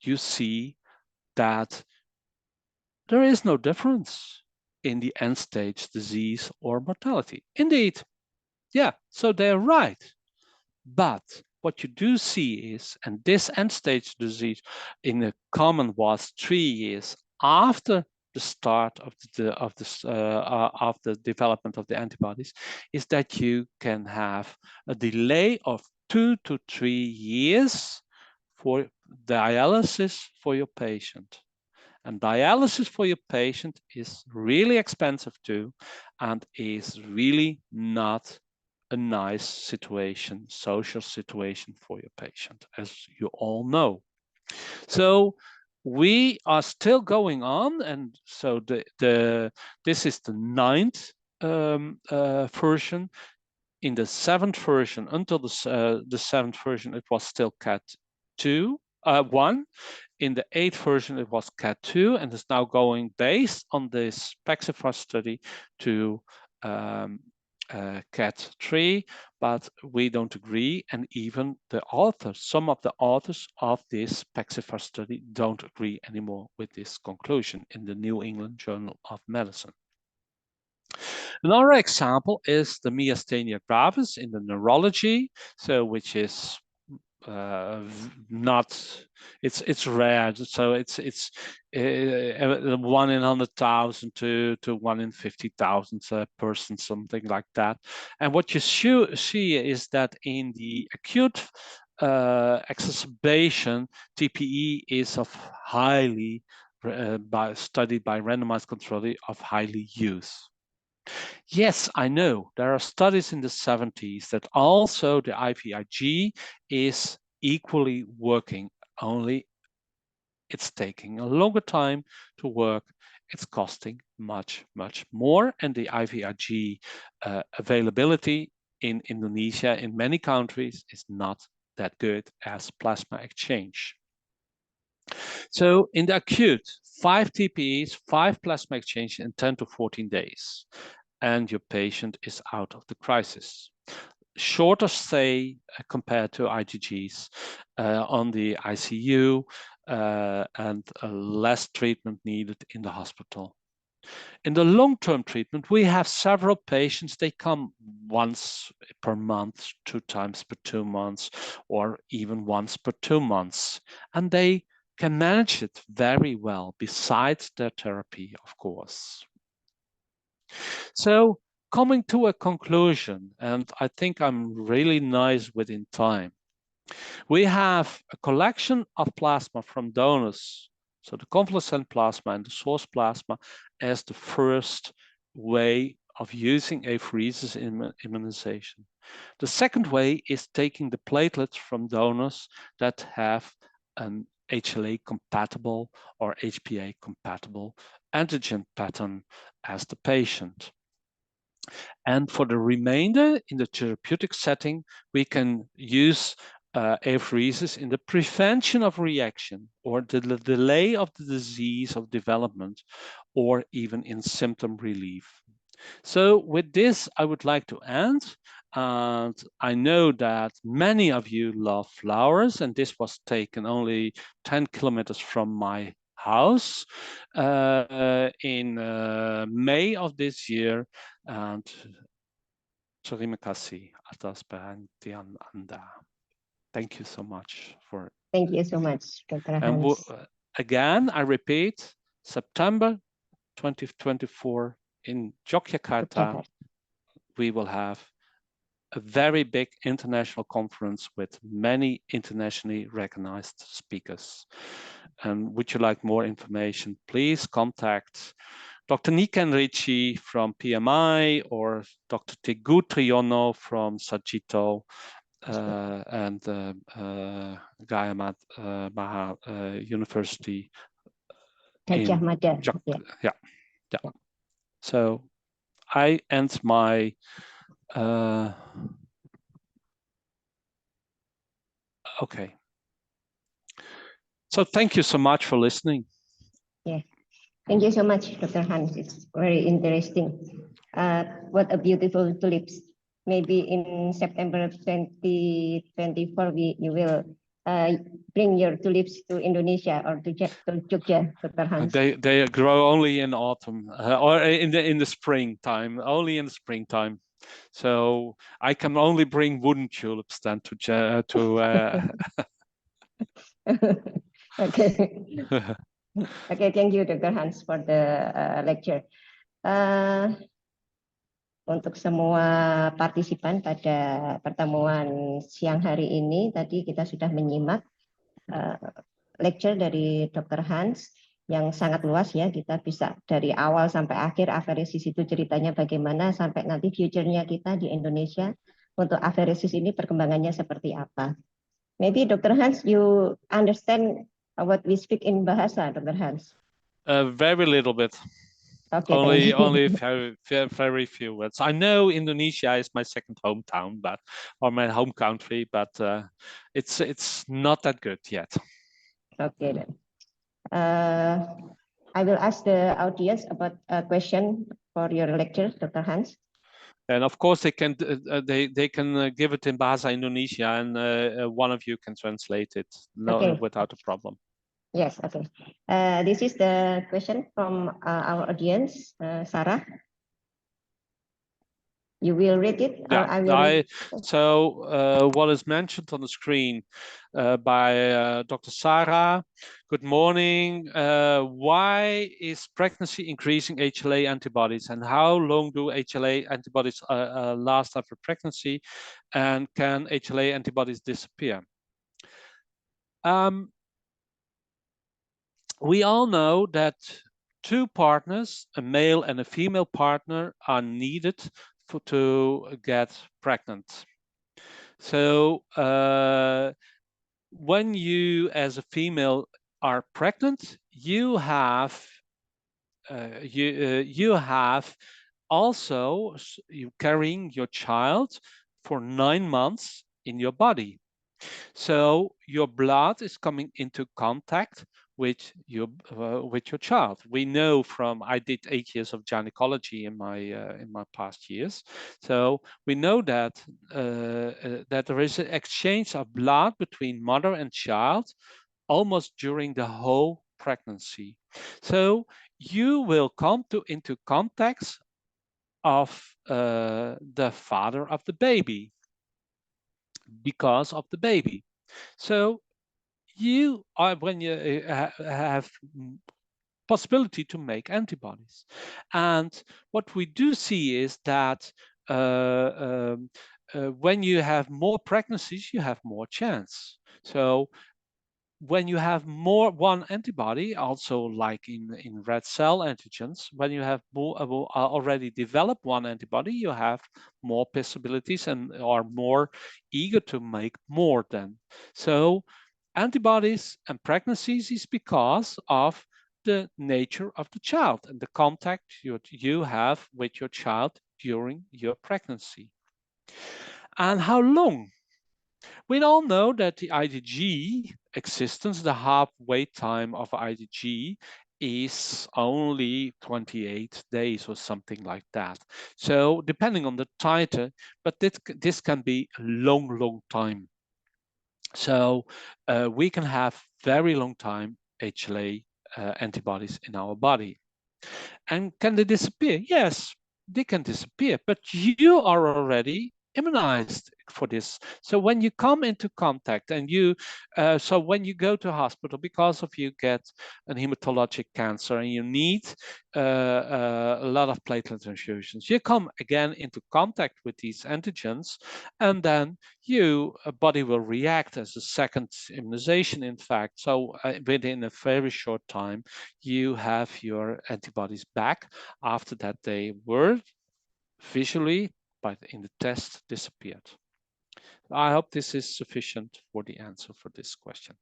you see that there is no difference in the end-stage disease or mortality. Indeed, yeah, so they're right. But what you do see is, and this end-stage disease in the common was 3 years after the start of the development of the antibodies, is that you can have a delay of 2 to 3 years for dialysis for your patient. And dialysis for your patient is really expensive too, and is really not a nice situation, social situation for your patient, as you all know. So we are still going on, and so this is the 9th version. In the 7th version, until the 7th version, it was still CAT2, 1. In the 8th version, it was CAT2, and is now going based on this PEXIFAR study to CAT3, but we don't agree, and even the authors, some of the authors of this PEXIFAR study don't agree anymore with this conclusion in the New England Journal of Medicine. Another example is the myasthenia gravis in the neurology, so which is it's rare, so it's 1 in 100,000 to 1 in 50,000 person, something like that. And what you see is that in the acute exacerbation, TPE is of highly studied by randomized control of highly used. Yes, I know there are studies in the 70s that also the IVIG is equally working, only it's taking a longer time to work. It's costing much, much more, and the IVIG availability in Indonesia, in many countries, is not that good as plasma exchange. So in the acute, 5 TPEs, 5 plasma exchange in 10 to 14 days, and your patient is out of the crisis. Shorter stay compared to IgGs on the ICU, and less treatment needed in the hospital. In the long-term treatment, we have several patients. They come once per month, 2 times per 2 months, or even once per 2 months, and they can manage it very well, besides their therapy, of course. So coming to a conclusion, and I think I'm really nice within time. We have a collection of plasma from donors, so the convalescent plasma and the source plasma, as the first way of using apheresis immunization. The second way is taking the platelets from donors that have an HLA compatible or HPA compatible antigen pattern as the patient. And for the remainder, in the therapeutic setting, we can use apheresis in the prevention of reaction or the delay of the disease of development, or even in symptom relief. So with this, I would like to end. And I know that many of you love flowers, and this was taken only 10 kilometers from my house in May of this year. And terima kasih atas perhatian Anda. Thank you so much for. Thank you so much, Dr. And Hans. again, I repeat, September 2024 in Yogyakarta, we will have a very big international conference with many internationally recognized speakers. And would you like more information? Please contact Dr. Niken Ricci from PMI or Dr. Teguh Triyono from Sajito and Gajah Mada University. Gajah Mada. Yeah. So I end my okay. So thank you so much for listening. Yeah, thank you so much, Dr. Hans. It's very interesting. What a beautiful tulips. Maybe in September 2024, you will bring your tulips to Indonesia or to Jogja, Dr. Hans. They grow only in autumn or in the springtime, only in the springtime. So I can only bring wooden tulips then Okay. Okay, thank you, Dr. Hans, for the lecture. Untuk semua partisipan pada pertemuan siang hari ini, tadi kita sudah menyimak lecture dari Dr. Hans yang sangat luas ya. Kita bisa dari awal sampai akhir apheresis itu ceritanya bagaimana sampai nanti future-nya kita di Indonesia untuk apheresis ini perkembangannya seperti apa. Maybe Dr. Hans, you understand what we speak in bahasa, Dr. Hans? Very little bit. Okay, only very few words. I know Indonesia is my second hometown, or my home country, but it's not that good yet. Okay then. I will ask the audience about a question for your lecture, Dr. Hans. And of course, they can give it in Bahasa Indonesia, and one of you can translate it without a problem. Yes, okay. This is the question from our audience, Sarah. You will read it? Yeah, or I will read it? So what is mentioned on the screen by Dr. Sarah. Good morning. Why is pregnancy increasing HLA antibodies, and how long do HLA antibodies last after pregnancy, and can HLA antibodies disappear? We all know that two partners, a male and a female partner, are needed to get pregnant. So when you as a female are pregnant, you have also carrying your child for 9 months in your body. So your blood is coming into contact with your child. We know from, I did 8 years of gynecology in my past years, so we know that that there is an exchange of blood between mother and child almost during the whole pregnancy. So you will come into contact of the father of the baby because of the baby. So you are, when you have possibility to make antibodies, and what we do see is that when you have more pregnancies, you have more chance. So when you have more one antibody, also like in red cell antigens, when you have already developed one antibody, you have more possibilities and are more eager to make more then. So antibodies and pregnancies is because of the nature of the child and the contact you have with your child during your pregnancy. And how long? We all know that the IgG existence, the half-wait time of IgG is only 28 days or something like that. So depending on the titer, but this can be a long time. So we can have very long time HLA antibodies in our body. And can they disappear? Yes, they can disappear, but you are already immunized for this. So when you come into contact and so when you go to hospital because of you get an hematologic cancer and you need a lot of platelet infusions, you come again into contact with these antigens, and then your body will react as a second immunization, in fact. So within a very short time, you have your antibodies back after that they were visually, but in the test disappeared. I hope this is sufficient for the answer for this question.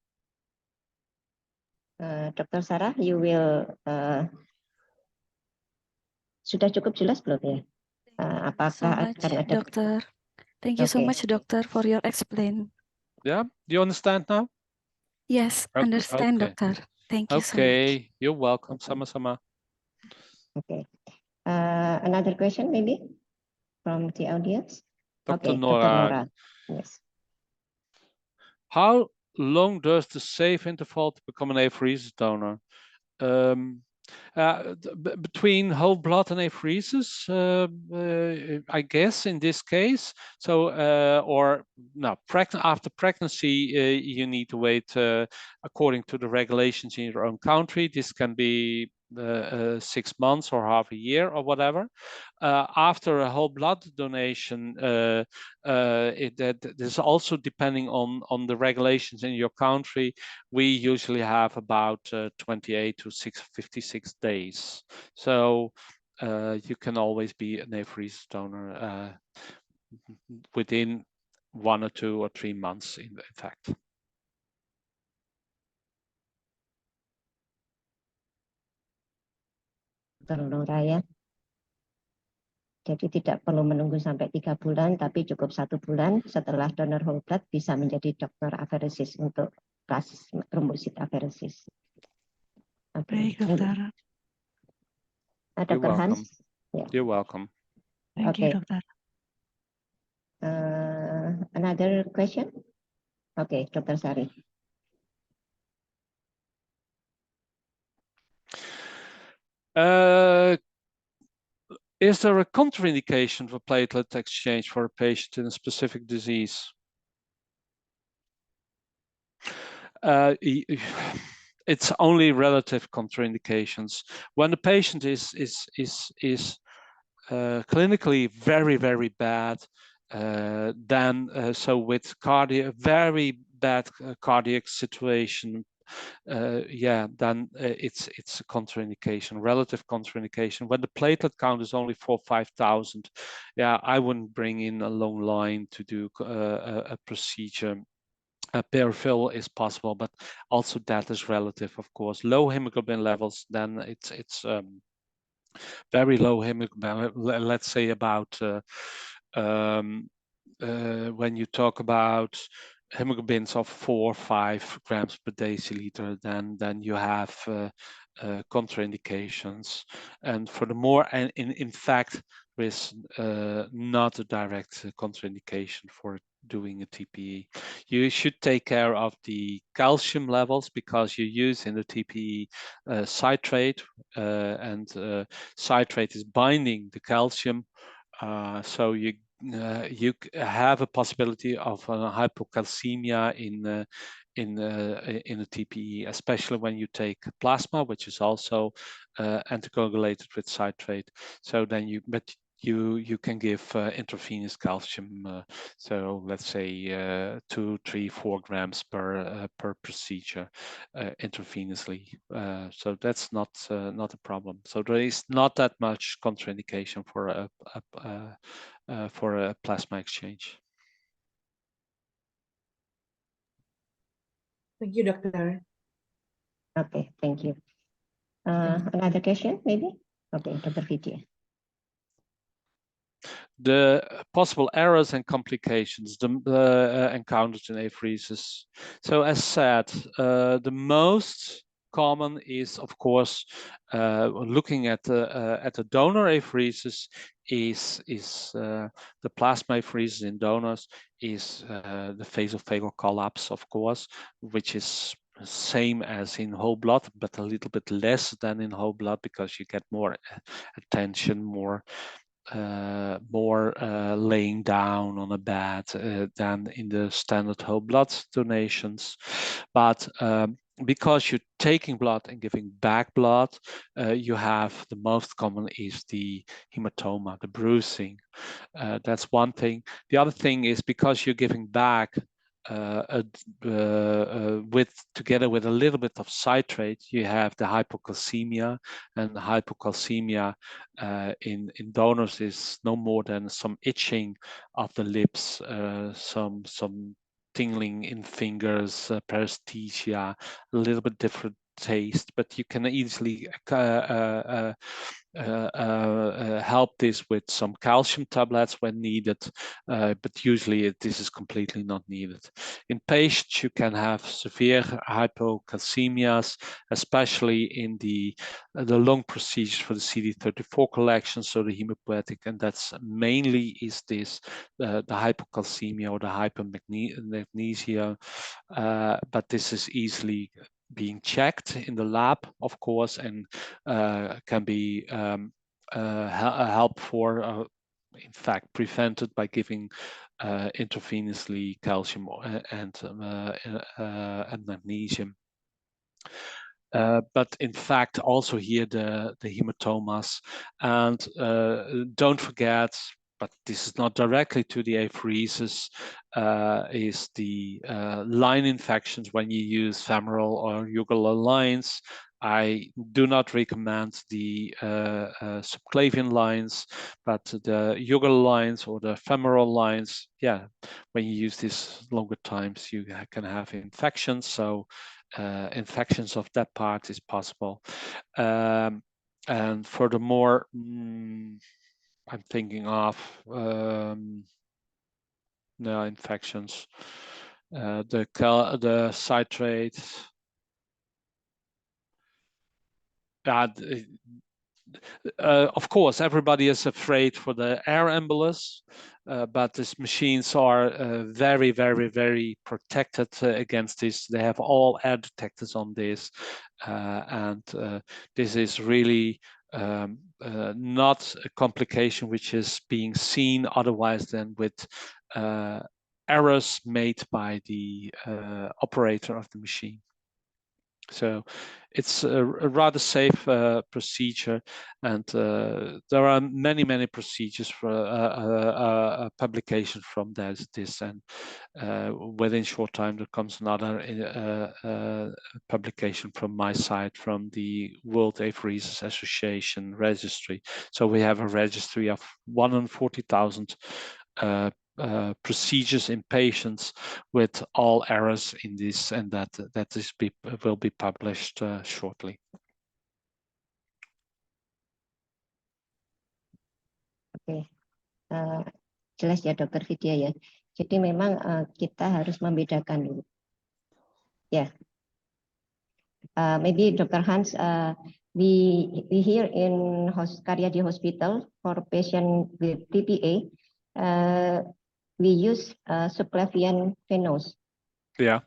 Dr. Sarah, you will sudah cukup jelas belum ya? Apakah akan ada Dokter? Thank you so much, Doctor, for your explain. Yeah, do you understand now? Yes, understand, Doctor. Thank you so much. Okay, you're welcome. Sama-sama. Okay. Another question maybe from the audience? Dr. Okay, Nora. Dr. Nora. Yes. How long does the safe interval to become an apheresis donor? Between whole blood and apheresis, I guess in this case. So, or no, after pregnancy, you need to wait according to the regulations in your own country. This can be 6 months or half a year or whatever. After a whole blood donation, that is also depending on the regulations in your country. We usually have about 28 to 56 days. So you can always be an apheresis donor within 1 or 2 or 3 months, in fact. Nora ya. Jadi tidak perlu menunggu sampai 3 bulan, tapi cukup 1 bulan setelah donor whole blood bisa menjadi dokter apheresis untuk kelas trombosit apheresis. Baik, Dokter. Dr. Hans. Yeah. You're welcome. Thank you, Dokter. Another question? Okay, Dr. Sari. Is there a contraindication for platelet exchange for a patient in a specific disease? It's only relative contraindications. When the patient is clinically very bad, then so with very bad cardiac situation, yeah, then it's a contraindication, relative contraindication. When the platelet count is only 4,000 or 5,000, yeah, I wouldn't bring in a long line to do a procedure. Peripheral is possible, but also that is relative, of course. Low hemoglobin levels, then it's very low hemoglobin. Let's say about when you talk about hemoglobins of 4 or 5 grams per deciliter, then you have contraindications. And for the more, and in fact, there is not a direct contraindication for doing a TPE. You should take care of the calcium levels because you use in the TPE citrate, and citrate is binding the calcium, so you have a possibility of hypocalcemia in a TPE, especially when you take plasma, which is also anticoagulated with citrate. So then but you can give intravenous calcium. So let's say 2, 3, 4 grams per procedure intravenously. So that's not a problem. So there is not that much contraindication for a plasma exchange. Thank you, Doctor. Okay, thank you. Another question, maybe? Okay, Dr. Vidya. The possible errors and complications encountered in apheresis. So as said, the most common is, of course, looking at the donor apheresis is the plasma apheresis in donors is the vasovagal collapse, of course, which is same as in whole blood, but a little bit less than in whole blood because you get more attention, more laying down on a bed than in the standard whole blood donations. But because you're taking blood and giving back blood, you have the most common is the hematoma, the bruising. That's one thing. The other thing is because you're giving back together with a little bit of citrate, you have the hypocalcemia, and the hypocalcemia in donors is no more than some itching of the lips, some tingling in fingers, paresthesia, a little bit different taste, but you can easily help this with some calcium tablets when needed, but usually this is completely not needed. In patients, you can have severe hypocalcemias, especially in the lung procedures for the CD34 collection, so the hemopoietic, and that's mainly is this the hypocalcemia or the hypomagnesia, but this is easily being checked in the lab, of course, and can be help for, in fact, prevented by giving intravenously calcium and magnesium. But in fact, also here the hematomas, and don't forget, but this is not directly to the apheresis, is the line infections when you use femoral or jugular lines. I do not recommend the subclavian lines, but the jugular lines or the femoral lines, yeah, when you use this longer times, you can have infections. So infections of that part is possible. And furthermore, I'm thinking of no infections. The citrate. Of course, everybody is afraid for the air embolus, but these machines are very, very, very protected against this. They have all air detectors on this, and this is really not a complication which is being seen otherwise than with errors made by the operator of the machine. So it's a rather safe procedure, and there are many procedures for publication from this, and within short time there comes another publication from my side, from the World Apheresis Association registry. So we have a registry of 140,000 procedures in patients with all errors in this, and that will be published shortly. Oke, jelas ya Dokter Vidya ya. Jadi memang kita harus membedakan dulu. Ya, maybe Dr. Hans, we here in Karyadi Hospital for patient with TPA, we use subclavian venous. Yeah.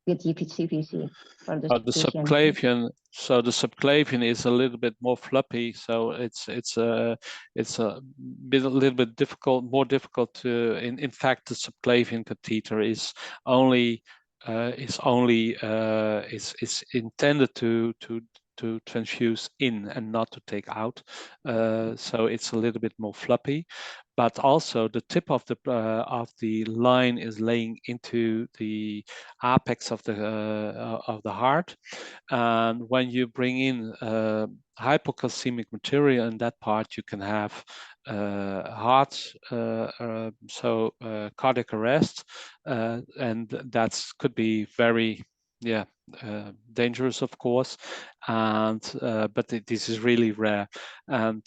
With CVC for the subclavian. So the subclavian is a little bit more floppy, so it's a little bit difficult, more difficult to. In fact, the subclavian catheter is only intended to to transfuse in and not to take out. So it's a little bit more floppy, but also the tip of the line is laying into the apex of the heart. And when you bring in hypocalcemic material in that part, you can have cardiac arrest, and that could be very dangerous, of course, and but this is really rare, and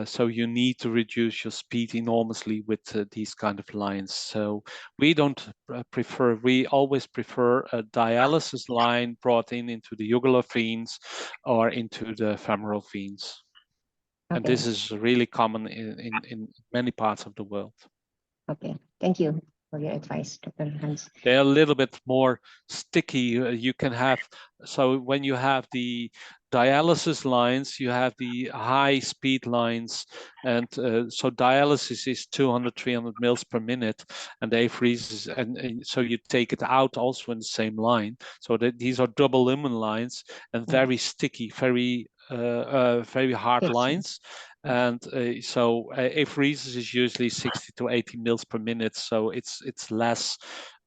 so you need to reduce your speed enormously with these kind of lines. So we don't prefer, we always prefer a dialysis line brought into the jugular veins or into the femoral veins. Okay. And this is really common in many parts of the world. Okay, thank you for your advice, Dr. Hans. They're a little bit more sticky. You can have, so when you have the dialysis lines, you have the high speed lines, and so dialysis is 200, 300 mils per minute, and apheresis, and so you take it out also in the same line. So that these are double lumen lines and very sticky, very hard lines. And so apheresis is usually 60 to 80 mils per minute, so it's less.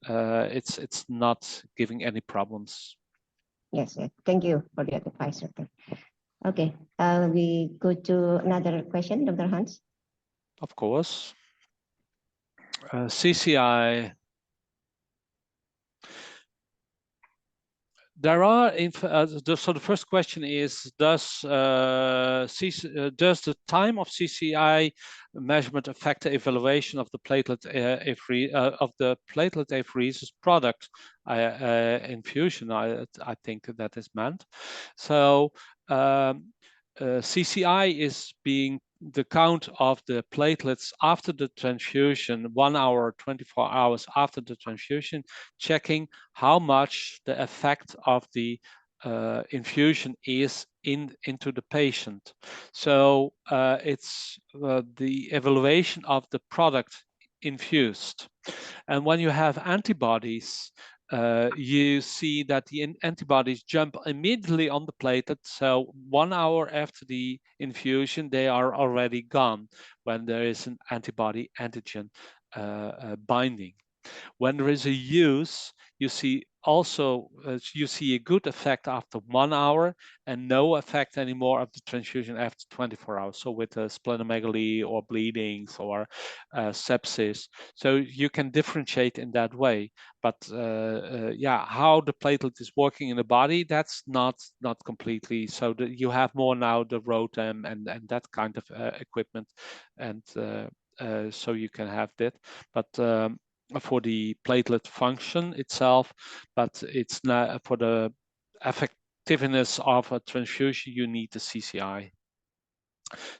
It's not giving any problems. Yes, thank you for the advice, Doctor. Okay, we go to another question, Dr. Hans. Of course. CCI. There are, so the first question is, does the time of CCI measurement affect the evaluation of the platelet apheresis product infusion? I think that is meant. So CCI is being the count of the platelets after the transfusion, 1 hour, 24 hours after the transfusion, checking how much the effect of the infusion is into the patient. So it's the evaluation of the product infused. And when you have antibodies, you see that the antibodies jump immediately on the platelet. So 1 hour after the infusion, they are already gone when there is an antibody antigen binding. When there is a use, you see also you see a good effect after 1 hour and no effect anymore of the transfusion after 24 hours. So with splenomegaly or bleedings or sepsis, so you can differentiate in that way. But yeah, how the platelet is working in the body, that's not completely. So you have more now the ROTEM and that kind of equipment, and so you can have that. But for the platelet function itself, but it's not for the effectiveness of a transfusion, you need the CCI.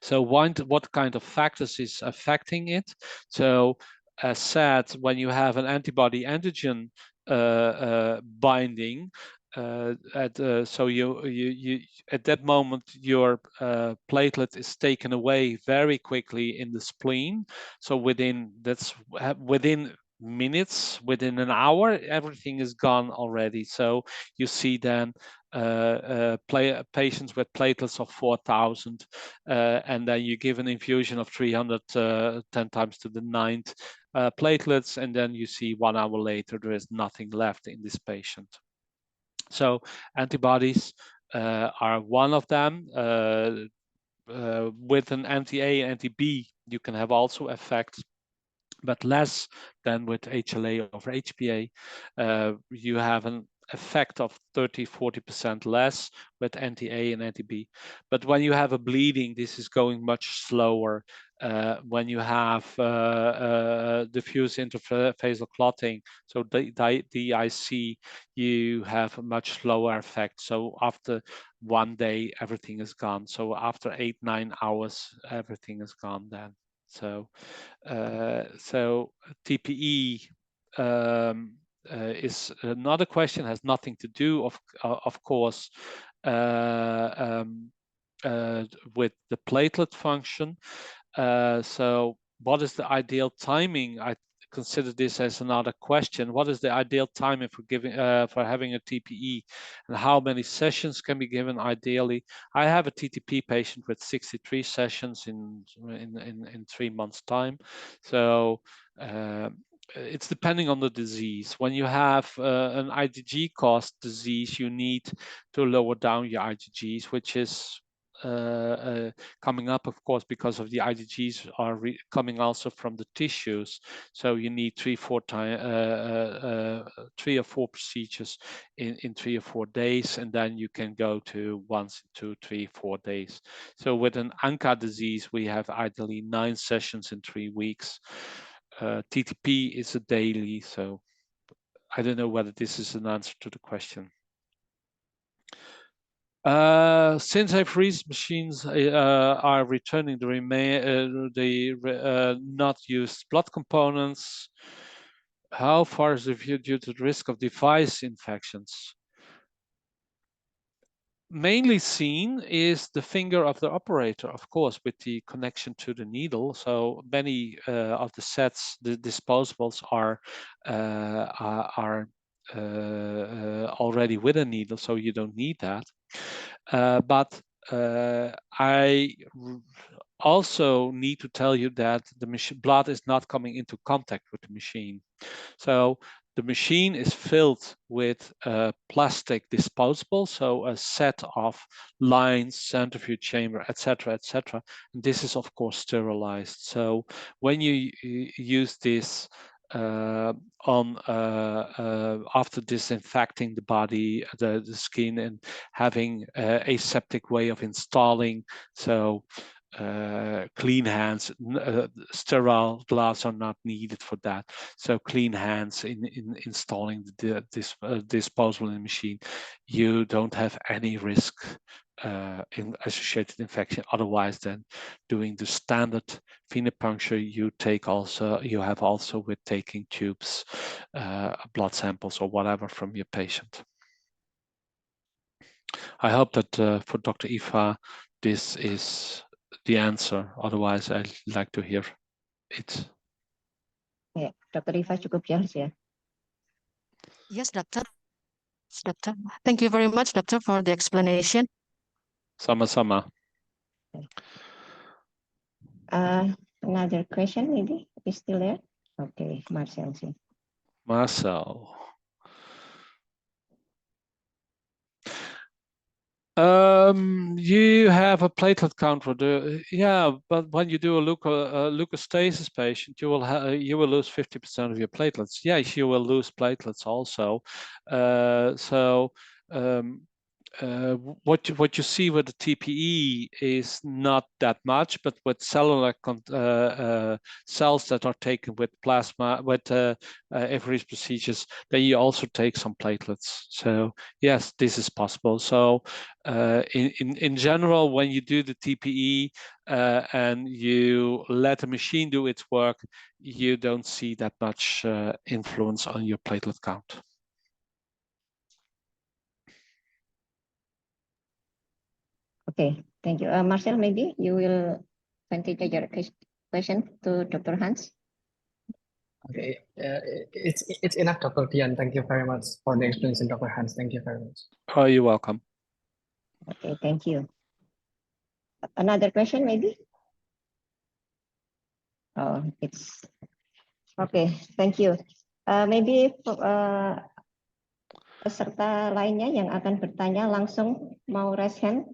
So what kind of factors is affecting it? So as said, when you have an antibody antigen binding, so you at that moment your platelet is taken away very quickly in the spleen. So within minutes, within an hour, everything is gone already. So you see then patients with platelets of 4,000, and then you give an infusion of 310 times to the 9th platelets, and then you see 1 hour later there is nothing left in this patient. So antibodies are one of them. With an anti-A and anti-B, you can have also effects, but less than with HLA over HPA. You have an effect of 30-40% less with anti-A and anti-B. But when you have a bleeding, this is going much slower. When you have diffuse interfacial clotting, so DIC, you have a much slower effect. So after 1 day, everything is gone. So after 8-9 hours, everything is gone then. So TPE is another question, has nothing to do, of course, with the platelet function. So what is the ideal timing? consider this as another question. What is the ideal time for having a TPE, and how many sessions can be given ideally? I have a TTP patient with 63 sessions in 3 months' time. So it's depending on the disease. When you have an IgG caused disease, you need to lower down your IgGs, which is coming up, of course, because of the IgGs are coming also from the tissues. So you need 3 or 4 procedures in 3 or 4 days, and then you can go to once, 2, 3, 4 days. So with an ANCA disease, we have ideally 9 sessions in 3 weeks. TTP is a daily, so I don't know whether this is an answer to the question. Since apheresis machines are returning the not used blood components, how far is the view due to the risk of device infections? Mainly seen is the finger of the operator, of course, with the connection to the needle. So many of the sets, the disposables are already with a needle, so you don't need that. But I also need to tell you that the blood is not coming into contact with the machine. So the machine is filled with plastic disposable, so a set of lines, centrifuge chamber, etc., etc. And this is of course sterilized. So when you use this after disinfecting the body, the skin, and having a aseptic way of installing, so clean hands, sterile gloves are not needed for that. So clean hands in installing this disposable in the machine, you don't have any risk in associated infection. Otherwise, than doing the standard venipuncture, you have also with taking tubes, blood samples or whatever from your patient. I hope that for Dr. Eva, this is the answer. Otherwise, I'd like to hear it. Ya, Dr. Eva cukup jelas ya. Yes, Doctor. Doctor. Thank you very much, Doctor, for the explanation. Sama-sama. Another question maybe is still there. Okay, Marcel. Marcel. You have a platelet count for yeah, but when you do a leukostasis patient, you will lose 50% of your platelets. Yes, you will lose platelets also. What you see with the TPE is not that much, but with cellular cells that are taken with plasma, with apheresis procedures, then you also take some platelets. So yes, this is possible. So in general, when you do the TPE and you let the machine do its work, you don't see that much influence on your platelet count. Okay, thank you. Marcel, maybe you will continue your question to Dr. Hans. Okay, it's enough, Dr. Tian. Thank you very much for the explanation, Dr. Hans. Thank you very much. Oh, you're welcome. Okay, thank you. Another question, maybe? Oh, it's okay. Thank you. Maybe peserta lainnya yang akan bertanya langsung mau raise hand,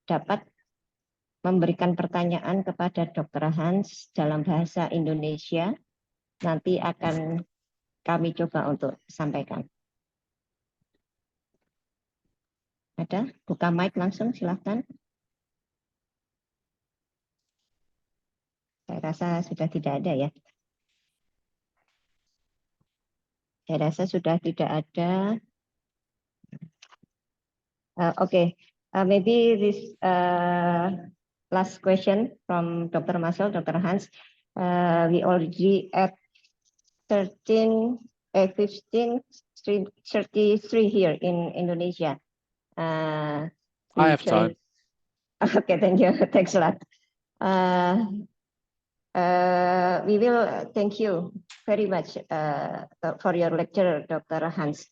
dapat memberikan pertanyaan kepada Dr. Hans dalam bahasa Indonesia. Nanti akan kami coba untuk sampaikan. Ada? Buka mic langsung, silahkan. Saya rasa sudah tidak ada ya. Saya rasa sudah tidak ada. Okay, maybe this last question from Dr. Marcel, Dr. Hans. We already at 33 here in Indonesia. I have time. Okay, thank you. Thanks a lot. we will thank you very much for your lecture, Dr. Hans.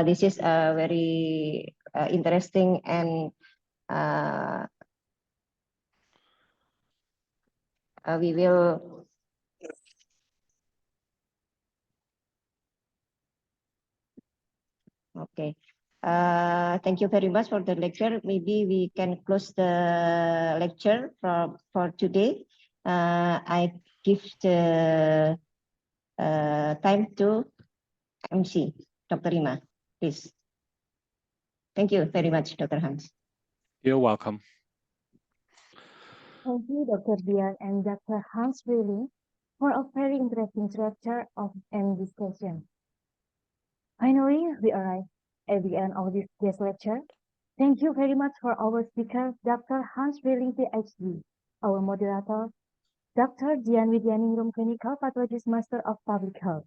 This is very interesting, and we will okay. Thank you very much for the lecture. Maybe we can close the lecture for today. I give the time to MC, Dr. Rima, please. Thank you very much, Dr. Hans. You're welcome. Thank you, Dr. Dian and Dr. Hans Vrielink, for a very interesting lecture and discussion. Finally, we arrive at the end of this guest lecture. Thank you very much for our speaker, Dr. Hans Vrielink, PhD, our moderator, Dr. Dian Widyaningrum, Clinical Pathologist, Master of Public Health,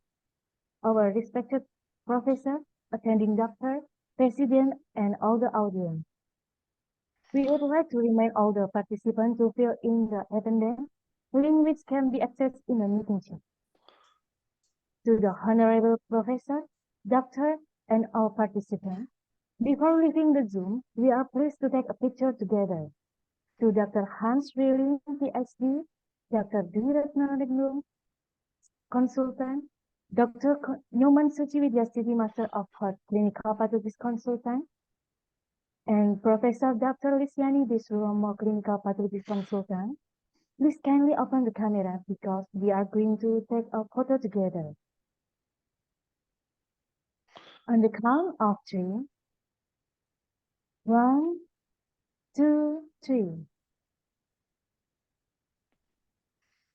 our respected professor, attending doctor, president, and all the audience. We would like to remind all the participants to fill in the attendance link, which can be accessed in the meeting chat. To the honorable professor, doctor, and all participants, before leaving the Zoom, we are pleased to take a picture together. To Dr. Hans Vrielink, PhD, Dr. Dwiratnaningrum, consultant, Dr. Nyoman Suciwidyastiti, Master of Heart, Clinical Pathologist Consultant, and Professor Dr. Lisyani Desuromo, Clinical Pathologist Consultant. Please kindly open the camera because we are going to take a photo together. On the count of 3. 1, 2, 3.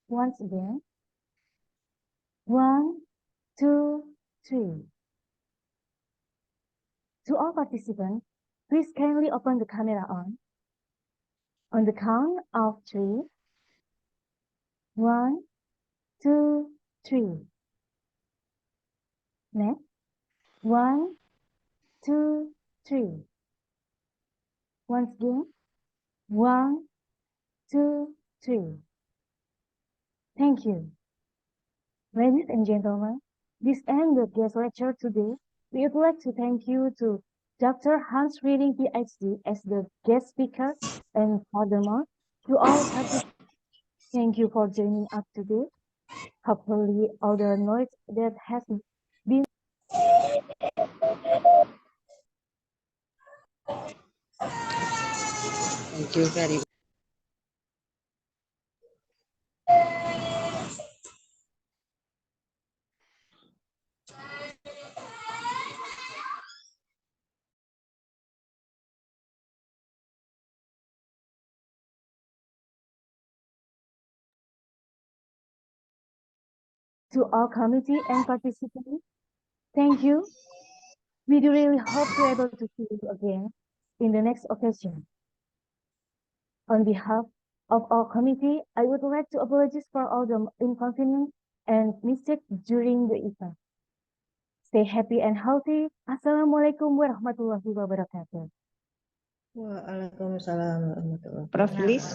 Once again. 1, 2, 3. To all participants, please kindly open the camera on. On the count of 3. 1, 2, 3. Next. 1, 2, 3. Once again. 1, 2, 3. Thank you. Ladies and gentlemen, this ends the guest lecture today. We would like to thank you to Dr. Hans Vrielink, PhD, as the guest speaker, and furthermore, to all participants. Thank you for joining us today. Hopefully, all the knowledge that has been Thank you very much. to all committee and participants. Thank you. We do really hope to be able to see you again in the next occasion. On behalf of our committee, I would like to apologize for all the inconvenience and mistakes during the event. Stay happy and healthy. Assalamualaikum warahmatullahi wabarakatuh. Waalaikumsalam warahmatullahi Prof, please.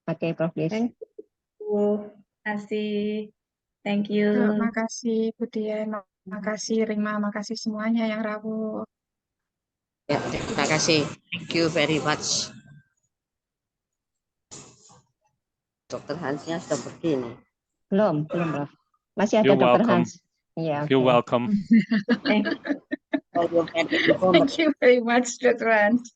Okay, Prof, please. Thank you. Terima kasih. Thank you. Terima kasih Kuliah, makasih Rima, makasih semuanya yang rawuh. Ya, terima kasih. Thank you very much. Dokter Hansnya sudah begini. Belum, Prof. Masih ada You're Dr. welcome. Hans. Yeah, You're okay. welcome. Thank you very much, Dr. Hans.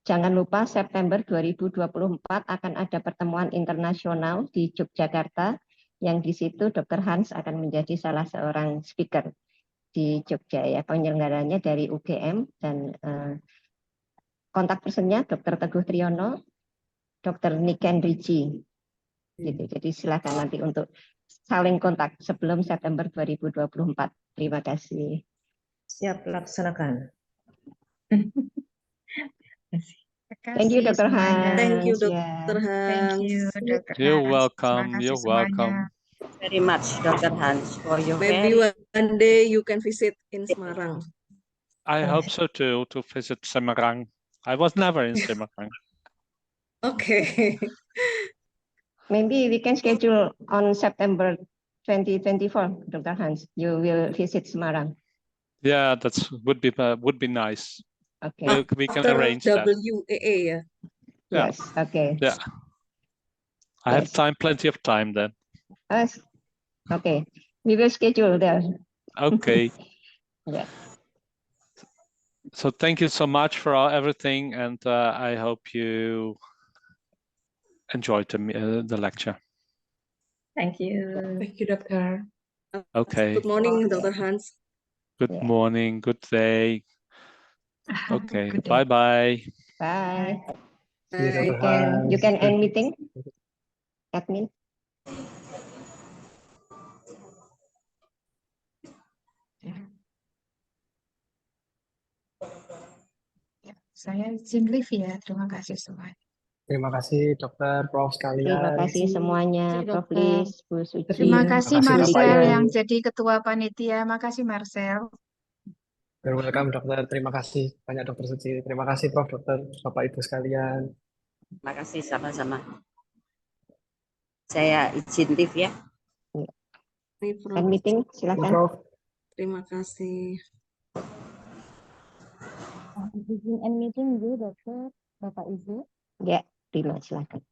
Jangan lupa September 2024 akan ada pertemuan internasional di Yogyakarta, yang di situ Dr. Hans akan menjadi salah seorang speaker di Jogja, ya, penyelenggaranya dari UGM, dan kontak personnya Dr. Teguh Triyono, Dr. Niken Riji. Gitu. Jadi silakan nanti untuk saling kontak sebelum September 2024. Terima kasih. Siap, laksanakan. Thank you, Dr. Hans. Thank you, Dr. Yeah. Hans. Thank you, Dr. You're Hans. welcome. Terima kasih You're semuanya. welcome. Very much, Dr. Hans, for your Maybe one day you can visit in Semarang. I hope so too, to visit Semarang. I was never in Semarang. Okay. maybe we can schedule on September 2024, Dr. Hans. You will visit Semarang. Yeah, would be nice. Okay. We can After arrange that. WAA, yeah. Yes. Okay. Yeah. I have time, plenty of time then. Yes. Okay. We will schedule there. Okay. Yeah. So thank you so much for everything, and I hope you enjoyed the lecture. Thank you. Thank you, Doctor. Okay. Good morning, Dr. Hans. Good morning, good day. Okay. Good day. Bye-bye. Bye. See you, Dr. You can Hans. end meeting, admin. Ya, saya izin live ya. Terima kasih semuanya. Terima kasih dokter, Prof Terima sekalian. kasih semuanya, Prof. Lis, Bu Suci. Terima kasih Makasih, Bapak Marcel Ibu. yang jadi ketua panitia. Makasih Marcel. You're welcome dokter. Terima kasih banyak dokter Suci. Terima kasih Prof, dokter, Bapak Ibu sekalian. Makasih sama-sama. Saya izin live ya. End meeting, silakan. Prof. Terima kasih. Izin end meeting dulu, Dokter. Bapak Ibu. Ya, terima silakan.